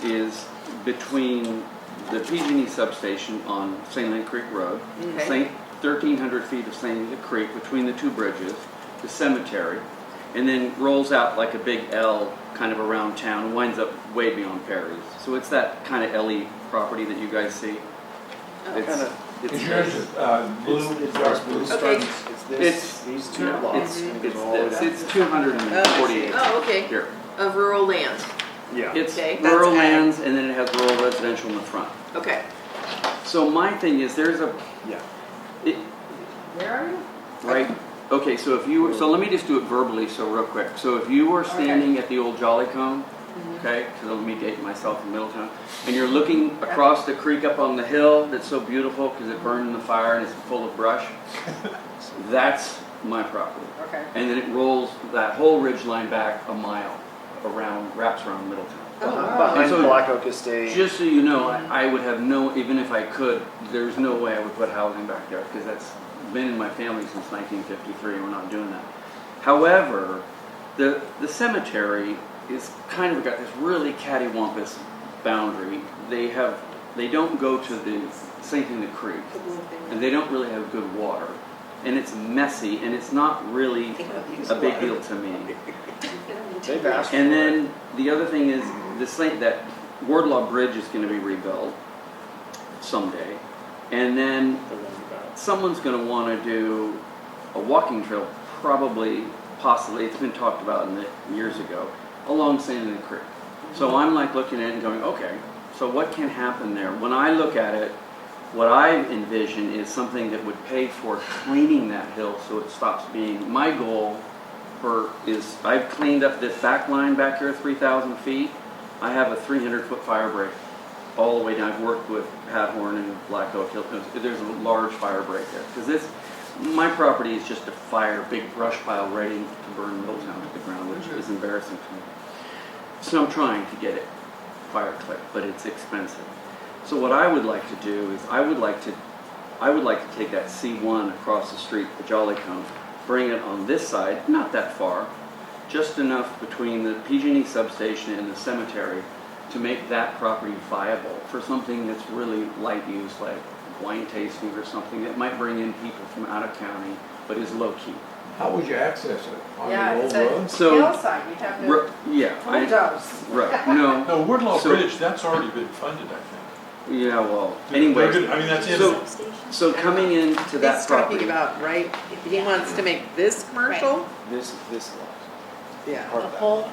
S14: is between the PG&E substation on St. Lane Creek Road,
S1: Okay.
S14: 1,300 feet of St. Lane Creek between the two bridges, the cemetery, and then rolls out like a big L kind of around town and winds up way beyond Perry's. So it's that kind of LE property that you guys see.
S10: Is yours blue, dark blue?
S4: Okay.
S8: It's these two lots. and goes all the way down.
S14: It's 248
S4: Oh, okay.
S14: here.
S4: Of rural land.
S8: Yeah.
S14: It's
S4: Okay, that's
S14: rural
S4: ag.
S14: lands, and then it has rural residential in the front.
S4: Okay.
S14: So my thing is, there's a,
S8: Yeah.
S2: Where are you?
S14: right, okay, so if you were, so let me just do it verbally, so real quick. So if you were standing at the old Jolly Cone, okay, because let me date myself in Middletown, and you're looking across the creek up on the hill that's so beautiful because it burned in the fire and it's full of brush, that's my property.
S2: Okay.
S14: And then it rolls that whole ridge line back a mile around, wraps around Middletown.
S8: Behind
S14: So-
S8: Black Oak Estate.
S14: Just so you know, I would have no, even if I could, there's no way I would put housing back there because that's been in my family since 1953 and we're not doing that. However, the cemetery is kind of got this really cattywampus boundary. They don't go to the same thing, the creek, and they don't really have good water. And it's messy and it's not really a big deal to me.
S8: They've asked
S14: And
S8: for
S14: then the other thing is that Wardlaw Bridge is going to be rebuilt someday, and then
S8: the roundabout.
S14: someone's going to want to do a walking trail, probably, possibly. It's been talked about years ago along Sandy Creek. So I'm like looking at it and going, okay, so what can happen there? When I look at it, what I envision is something that would pay for cleaning that hill so it stops being. My goal is I've cleaned up this back line back here 3,000 feet. I have a 300-foot fire break all the way down. I've worked with Pat Horn and Black Oak Hill. There's a large fire break there because my property is just a big brush pile ready to burn Middletown to the ground, which is embarrassing to me. So I'm trying to get it fire clipped, but it's expensive. So what I would like to do is I would like to take that C1 across the street, the Jolly Cone, bring it on this side, not that far, just enough between the PG&E substation and the cemetery to make that property viable for something that's really light use, like wine tasting or something that might bring in people from out of county, but is low key.
S10: How would you access it? On
S2: Yeah,
S10: the
S2: it's
S10: old
S2: a
S10: road?
S14: So-
S2: hillside, you'd have to
S14: Yeah,
S2: bulldoze.
S14: right, no,
S3: No, Wardlaw
S14: So-
S3: Bridge, that's already been funded, I think.
S14: yeah, well,
S3: They're
S14: anyway.
S3: good- I mean, that's in.
S14: So coming into that
S9: He's
S14: property.
S9: talking about, right, he wants to make this commercial?
S8: This lot.
S9: Yeah.
S8: Part
S6: The
S8: of that.
S6: whole,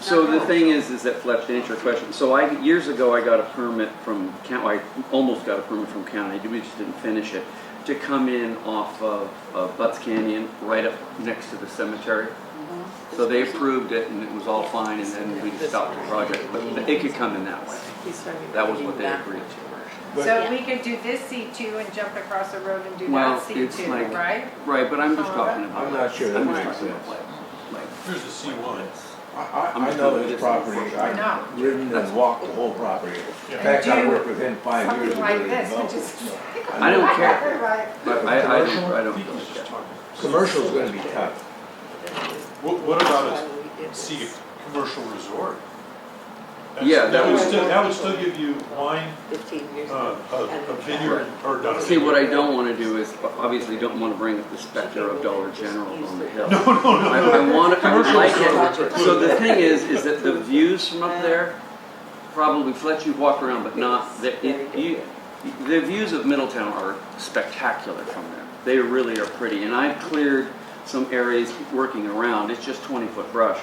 S14: So the thing is that Fletch, to answer your question, so years ago I got a permit from county, I almost got a permit from county, we just didn't finish it, to come in off of Butts Canyon, right up next to the cemetery. So they approved it and it was all fine and then we stopped the project, but it could come in that way.
S9: He's talking about
S14: That was
S9: making
S14: what they
S9: that
S14: agreed
S10: But-
S2: So we could do this C2 and jump across the road and do
S14: Well,
S2: that
S14: it's
S2: C2,
S14: like-
S2: right?
S14: Right, but I'm just talking about.
S10: I'm not sure that
S14: I'm just
S10: makes
S14: talking about
S10: sense.
S14: like
S3: Here's the C1.
S10: I know this property,
S2: I know.
S10: I've ridden and walked the whole property. In
S3: Yeah.
S10: fact, I
S2: do
S10: worked within 5 years
S2: Something
S10: of
S2: like
S10: getting
S2: this,
S10: developed.
S2: which is.
S14: I don't care,
S2: Right.
S14: but I
S3: I
S14: don't
S3: think
S14: feel
S3: he's
S14: like
S3: just
S14: that.
S3: talking.
S10: Commercial's gonna be tough.
S3: What about a C, commercial resort?
S14: Yeah,
S3: That would still give you wine,
S5: 15 years
S3: a
S5: ago.
S3: vineyard, or not a
S14: See, what I
S3: vineyard.
S14: don't want to do is, obviously don't want to bring up the specter of Dollar General on the hill.
S3: No, no, no, no.
S14: I want to, I would like
S3: Commercial
S14: it,
S3: resort.
S14: so the thing is that the views from up there, probably let you walk around, but not, the views of Middletown are spectacular from there. They really are pretty, and I've cleared some areas working around, it's just 20-foot brush.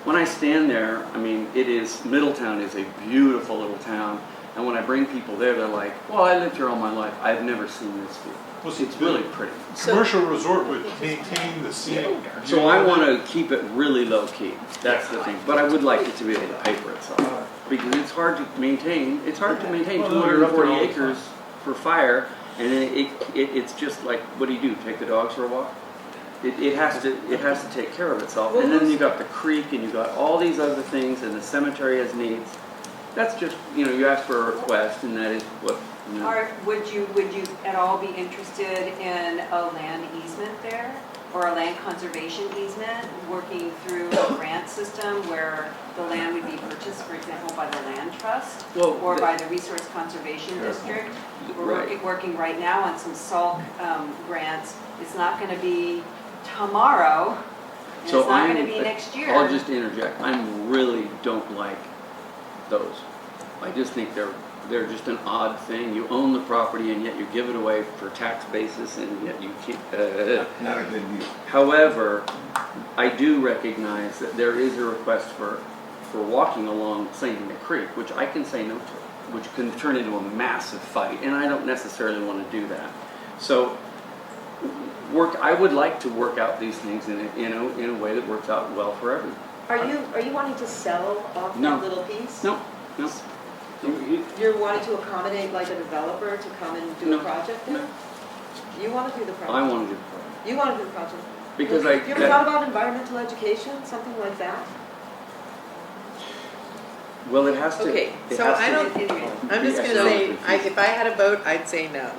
S14: When I stand there, I mean, Middletown is a beautiful little town, and when I bring people there, they're like, well, I lived here all my life, I've never seen this view.
S3: Well, see,
S14: It's really pretty.
S3: Commercial resort would maintain the scenic.
S14: So I want to keep it really low key. That's the thing. But I would like it to be able to pay for itself because it's hard to maintain. It's hard to maintain
S3: Well, no, you're up there
S14: 240
S3: all the
S14: acres for fire, and then it's just like, what do? Take the dogs for a walk? It has to take care of itself. And then you got the creek, and you got all these other things, and the cemetery has needs. That's just, you ask for a request, and that is what.
S11: Or would you at all be interested in a land easement there? Or a land conservation easement, working through a grant system where the land would be purchased, for example, by the land trust?
S14: Well,
S11: Or by the Resource Conservation District? We're
S14: Right.
S11: working right now on some SALT grants. It's not going to be tomorrow, And
S14: So
S11: it's not
S14: I'm-
S11: gonna be next year.
S14: I'll just interject, I really don't like those. I just think they're just an odd thing. You own the property and yet you give it away for tax basis and yet you can't,
S10: Not a good deal.
S14: However, I do recognize that there is a request for walking along St. Nick Creek, which I can say no to, which can turn into a massive fight, and I don't necessarily want to do that. So, I would like to work out these things in a way that works out well for everyone.
S4: Are you wanting to sell off
S14: No.
S4: that little piece?
S14: No.
S4: You're wanting to accommodate like a developer to come and do
S14: No.
S4: a project there? You want to do the project?
S14: I want to do it
S4: You want to do the project?
S14: because
S4: You ever thought about environmental education, something like that?
S14: well, it has to.
S1: Okay,
S14: it
S9: So
S14: has
S9: I
S14: to
S9: don't, I'm just gonna
S14: be
S9: say,
S14: economically
S9: if I had a vote, I'd say no.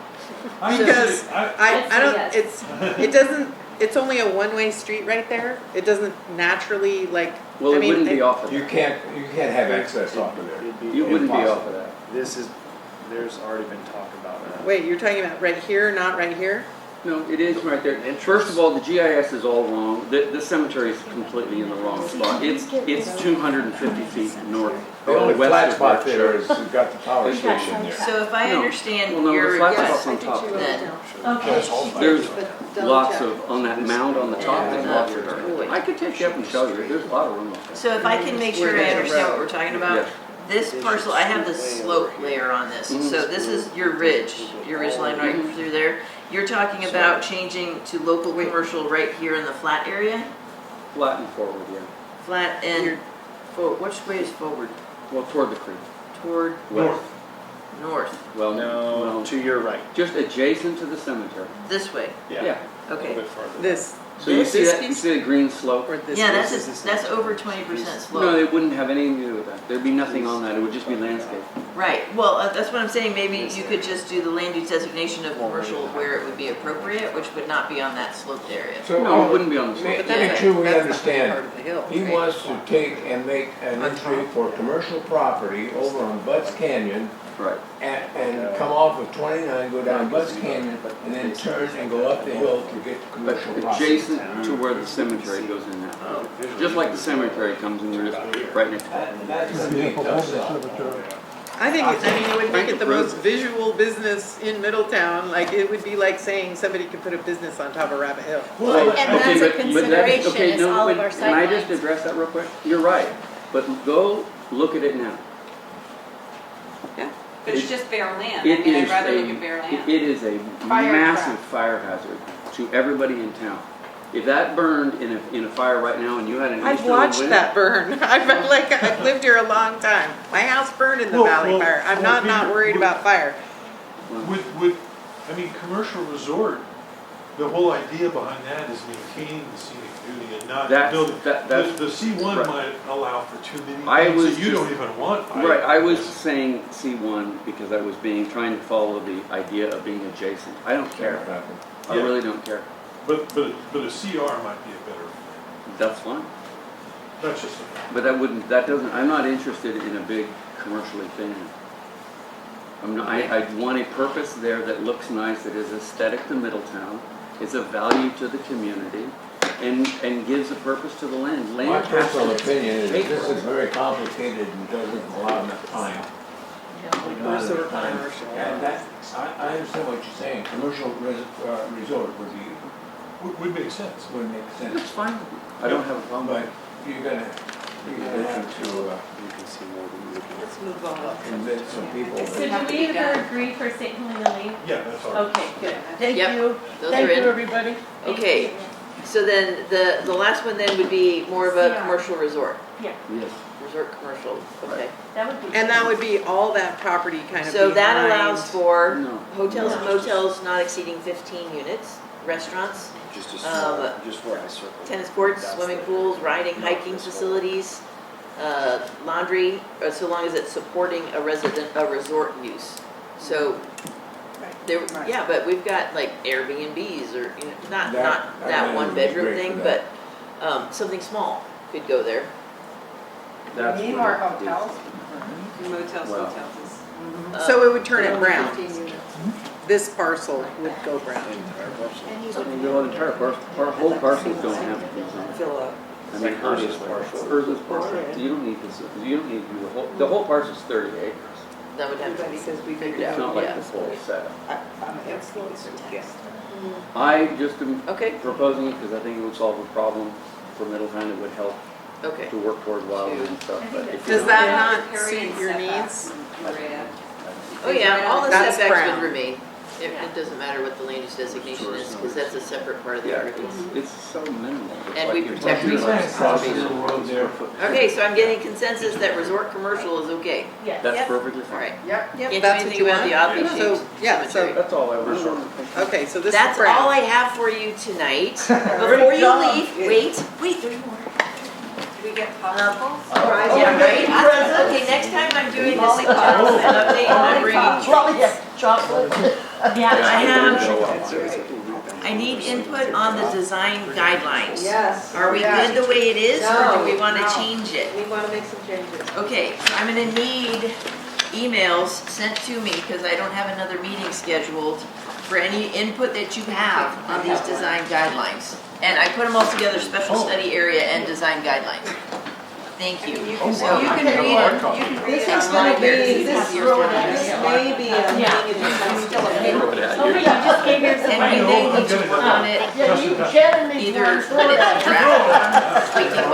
S3: I
S9: Because
S3: just-
S9: I don't,
S13: I'd say
S9: it doesn't, it's only a one-way street right there. It doesn't naturally like,
S14: Well,
S9: I
S14: it
S9: mean,
S14: wouldn't be off of
S10: You
S14: that.
S10: can't have access off of there.
S8: It'd be-
S14: You wouldn't be off
S10: Impossible.
S14: of that.
S8: This is, there's already been talk about that.
S9: wait, you're talking about right here, not right here?
S14: No, it is right there. First of all, the GIS is all wrong. The cemetery is completely in the wrong spot. It's 250 feet north
S10: The
S14: or
S10: only
S14: west
S10: flat
S14: of
S10: spot
S14: Berkshire.
S10: there is you've got the power station there.
S1: So if I
S14: No.
S1: understand
S14: Well, no, the
S1: your
S14: flat
S1: request,
S14: spot's on top.
S1: then,
S14: There's
S4: But double
S14: lots
S4: check.
S14: on that mound on the top, there's lots of dirt. I could take you up and show you. There's a lot of room up there.
S1: so if I can make sure I understand what we're talking about,
S14: Yes.
S1: this parcel, I have the slope layer on this.
S14: Mhm.
S1: So this is your ridge line right through there. You're talking about changing to local commercial right here in the flat area?
S14: Flat and forward, yeah.
S1: Flat and, which way is forward?
S14: Well, toward the creek.
S1: Toward
S3: North.
S1: north,
S14: Well,
S8: No,
S14: well,
S8: to your right.
S14: just adjacent to the cemetery.
S1: this way,
S14: Yeah.
S8: A little
S1: okay.
S8: bit farther.
S9: This,
S14: So you
S9: This
S14: see that, you
S9: piece?
S14: see the green slope?
S9: or this?
S1: Yeah,
S8: This is the
S1: that's
S8: cemetery.
S1: over 20%
S14: No,
S1: slope.
S14: it wouldn't have anything to do with that. There'd be nothing on that. It would just be landscape.
S1: Right, well, that's what I'm saying, maybe you could just do the land use designation of commercial where it would be appropriate, which would not be on that sloped area.
S10: So,
S14: No, it wouldn't be on the
S10: Make
S14: slope.
S10: make sure we
S9: That's the
S10: understand.
S9: part of the hill,
S10: He
S9: right?
S10: wants to take and make an entry for commercial property over on Butts Canyon
S14: Right.
S10: and come off of 29, go down Butts Canyon, and then turn and go up the hill to get to
S14: But
S10: commercial property.
S14: adjacent to where the cemetery goes in now. Just like the cemetery comes in, you're just right next to it.
S10: That to me does sell.
S9: I think, it would make it the most visual business in Middletown, like, it would be like saying somebody could put a business on top of Rabbit Hill.
S3: Well,
S6: And
S14: Okay,
S6: that's a
S14: but that's-
S6: consideration,
S14: okay,
S6: is
S14: no,
S6: all of
S14: but
S6: our
S14: Can I just
S6: sightlines.
S14: address that real quick? You're right, but go look at it now.
S11: But it's just bare land. I
S14: It
S11: mean, I'd
S14: is
S11: rather
S14: a,
S11: look at bare land.
S14: it is a
S2: Fire
S14: massive
S2: trap.
S14: fire hazard to everybody in town. If that burned in a fire right now and you had an
S9: I've
S14: easterly
S9: watched
S14: wind.
S9: that burn. I've lived here a long time. My house burned in the valley fire. I'm not worried about fire.
S3: I mean, commercial resort, the whole idea behind that is maintaining the scenic beauty and not
S14: That's-
S3: building.
S14: that's-
S3: The C1
S14: right.
S3: might allow for too many
S14: I
S3: things
S14: was
S3: that you
S14: just-
S3: don't even want.
S14: Right, I was saying C1 because I was trying to follow the idea of being adjacent. I don't care. I
S3: Yeah.
S14: really don't care.
S3: But a CR might be a better,
S14: That's fine.
S3: that's just a.
S14: But I'm not interested in a big commercially thing. I want a purpose there that looks nice, that is aesthetic to Middletown, is of value to the community, and gives a purpose to the land.
S10: My
S14: Land has
S10: personal
S14: to
S10: opinion is
S14: pay
S10: this
S14: for
S10: is
S14: it.
S10: very complicated and doesn't allow enough time. Not
S9: Resort
S10: enough time.
S9: commercial.
S10: And I understand what you're saying, commercial resort
S3: Would make sense.
S10: would make sense.
S14: That's fine. I don't have a problem.
S10: But you're gonna have to
S8: You can see more than you can.
S4: Let's move on.
S10: convince some people.
S13: So do we ever agree for St. Helena Lake?
S3: Yeah, that's all.
S13: Okay, good.
S7: Thank
S1: Yep,
S7: you.
S1: those
S7: Thank
S1: are
S7: you,
S1: in.
S7: everybody.
S1: Okay, so then the last one then would be more of a
S13: CR.
S1: commercial resort,
S14: Yes.
S1: resort commercial, okay.
S13: That would be.
S9: And that would be all that property kind of
S1: So that
S9: behind.
S1: allows for
S14: No.
S1: hotels and
S13: No.
S1: motels not exceeding 15 units, restaurants,
S8: Just
S1: Um,
S8: where I circled.
S1: tennis courts,
S8: That's
S1: swimming
S8: the-
S1: pools, riding, hiking
S8: this whole-
S1: facilities, laundry, so long as it's supporting a resort use. So, there, yeah, but we've got like Airbnbs or, not that one bedroom thing, but, something small could go there.
S14: That's
S2: We need
S14: what
S2: more
S14: it is.
S2: hotels.
S11: Motels,
S14: Well.
S11: hotels.
S9: So it would turn it brown.
S4: 15 units.
S9: this parcel would go brown.
S14: The entire parcel, whole parcel don't have to be zoned.
S5: Fill up.
S14: I mean, hers is partial. Hers is partial. You don't need this, you don't need to do the whole parcel's 30 acres.
S1: That would have to
S5: Everybody
S1: be
S5: says we
S1: figured
S5: figured
S14: It's
S1: out,
S14: not like
S1: yeah.
S14: the full setup.
S5: Yeah.
S14: I just am
S1: Okay,
S14: proposing it because I think it would solve a problem for Middletown. It would help
S1: okay.
S14: to work toward wildwood and stuff, but if you
S9: Does
S14: don't-
S9: that not suit your needs?
S1: Oh, yeah, all the
S9: That's
S1: setbacks
S9: brown.
S1: would remain. It doesn't matter what the land use designation is, because that's a separate part of the
S14: Yeah,
S1: article.
S14: it's so minimal. It's
S1: And
S14: like
S1: we
S14: you're
S1: protect
S14: talking about
S1: resources.
S10: Crosses the road there.
S1: Okay, so I'm getting consensus that resort commercial is okay.
S6: Yes.
S14: That's
S1: Yep.
S14: perfectly
S1: All
S14: fine.
S1: right.
S9: Yep.
S1: Can't do
S9: That's what
S1: anything
S9: you
S1: about
S9: want?
S1: the oddly
S9: So,
S1: shaped
S9: yeah, so,
S1: cemetery.
S14: That's all I was short.
S9: okay, so this is
S1: That's all
S9: brown.
S1: I have for you tonight. Before you leave, wait, there's more.
S11: Do we get popsicles?
S1: Yeah, right? Okay, next time I'm doing this an update, I'm bringing treats.
S7: Chocolate.
S1: I need input on the design guidelines.
S4: Yes.
S1: Are we good the way it is, or do we want to
S4: No.
S1: change it?
S4: We want to make some changes.
S1: Okay, so I'm gonna need emails sent to me, because I don't have another meeting scheduled, for any input that you have on these design guidelines. And I put them all together, special study area and design guidelines. Thank you. So
S4: You can read it. This is gonna be, this may be a meeting, it's still a paper.
S7: Somebody just gave yours
S1: And we may need to work on it,
S7: Yeah, you, Shannon needs
S1: either
S7: one
S1: when
S7: for
S1: it's
S7: that.
S1: draft, tweaking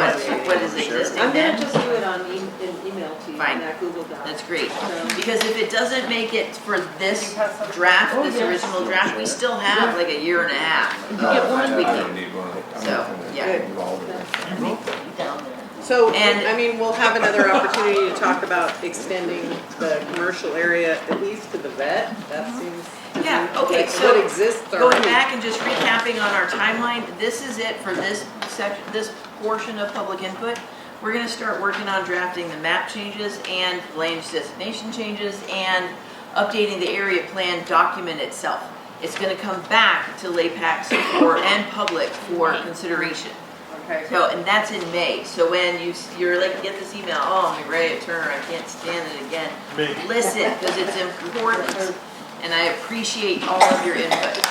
S1: what is existing
S4: I'm gonna
S1: then.
S4: just do it on email to you,
S1: Fine.
S4: on that Google Doc.
S1: That's great, because if it doesn't make it for this draft, this original draft, we still have like a year and a half
S7: You get one?
S10: I
S1: tweaking.
S10: don't need one. I'm
S1: So,
S10: not gonna
S1: yeah.
S10: get involved in it.
S7: Down there.
S9: So,
S1: And-
S9: I mean, we'll have another opportunity to talk about extending the commercial area at least to the vet. That seems to be
S1: Yeah, okay,
S9: what
S1: so
S9: exists
S1: going
S9: already.
S1: back and just recapping on our timeline, this is it for this section, this portion of public input. We're gonna start working on drafting the map changes and land use designation changes and updating the area plan document itself. It's gonna come back to L.A.P.A.C and public for consideration.
S2: Okay.
S1: So, and that's in May. So when you're like, get this email, oh, Mireya Turner, I can't stand it again.
S3: Me.
S1: Listen, because it's important, and I appreciate all of your input.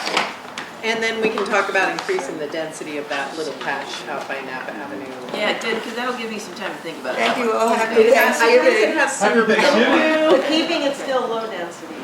S9: And then we can talk about increasing the density of that little patch out by Napa Avenue.
S1: Yeah, good, because that'll give me some time to think about it.
S5: Thank you all, happy
S9: It has,
S5: Thanksgiving.
S9: it has
S3: Happy
S9: sewer
S3: Thanksgiving.
S4: But keeping it still low density.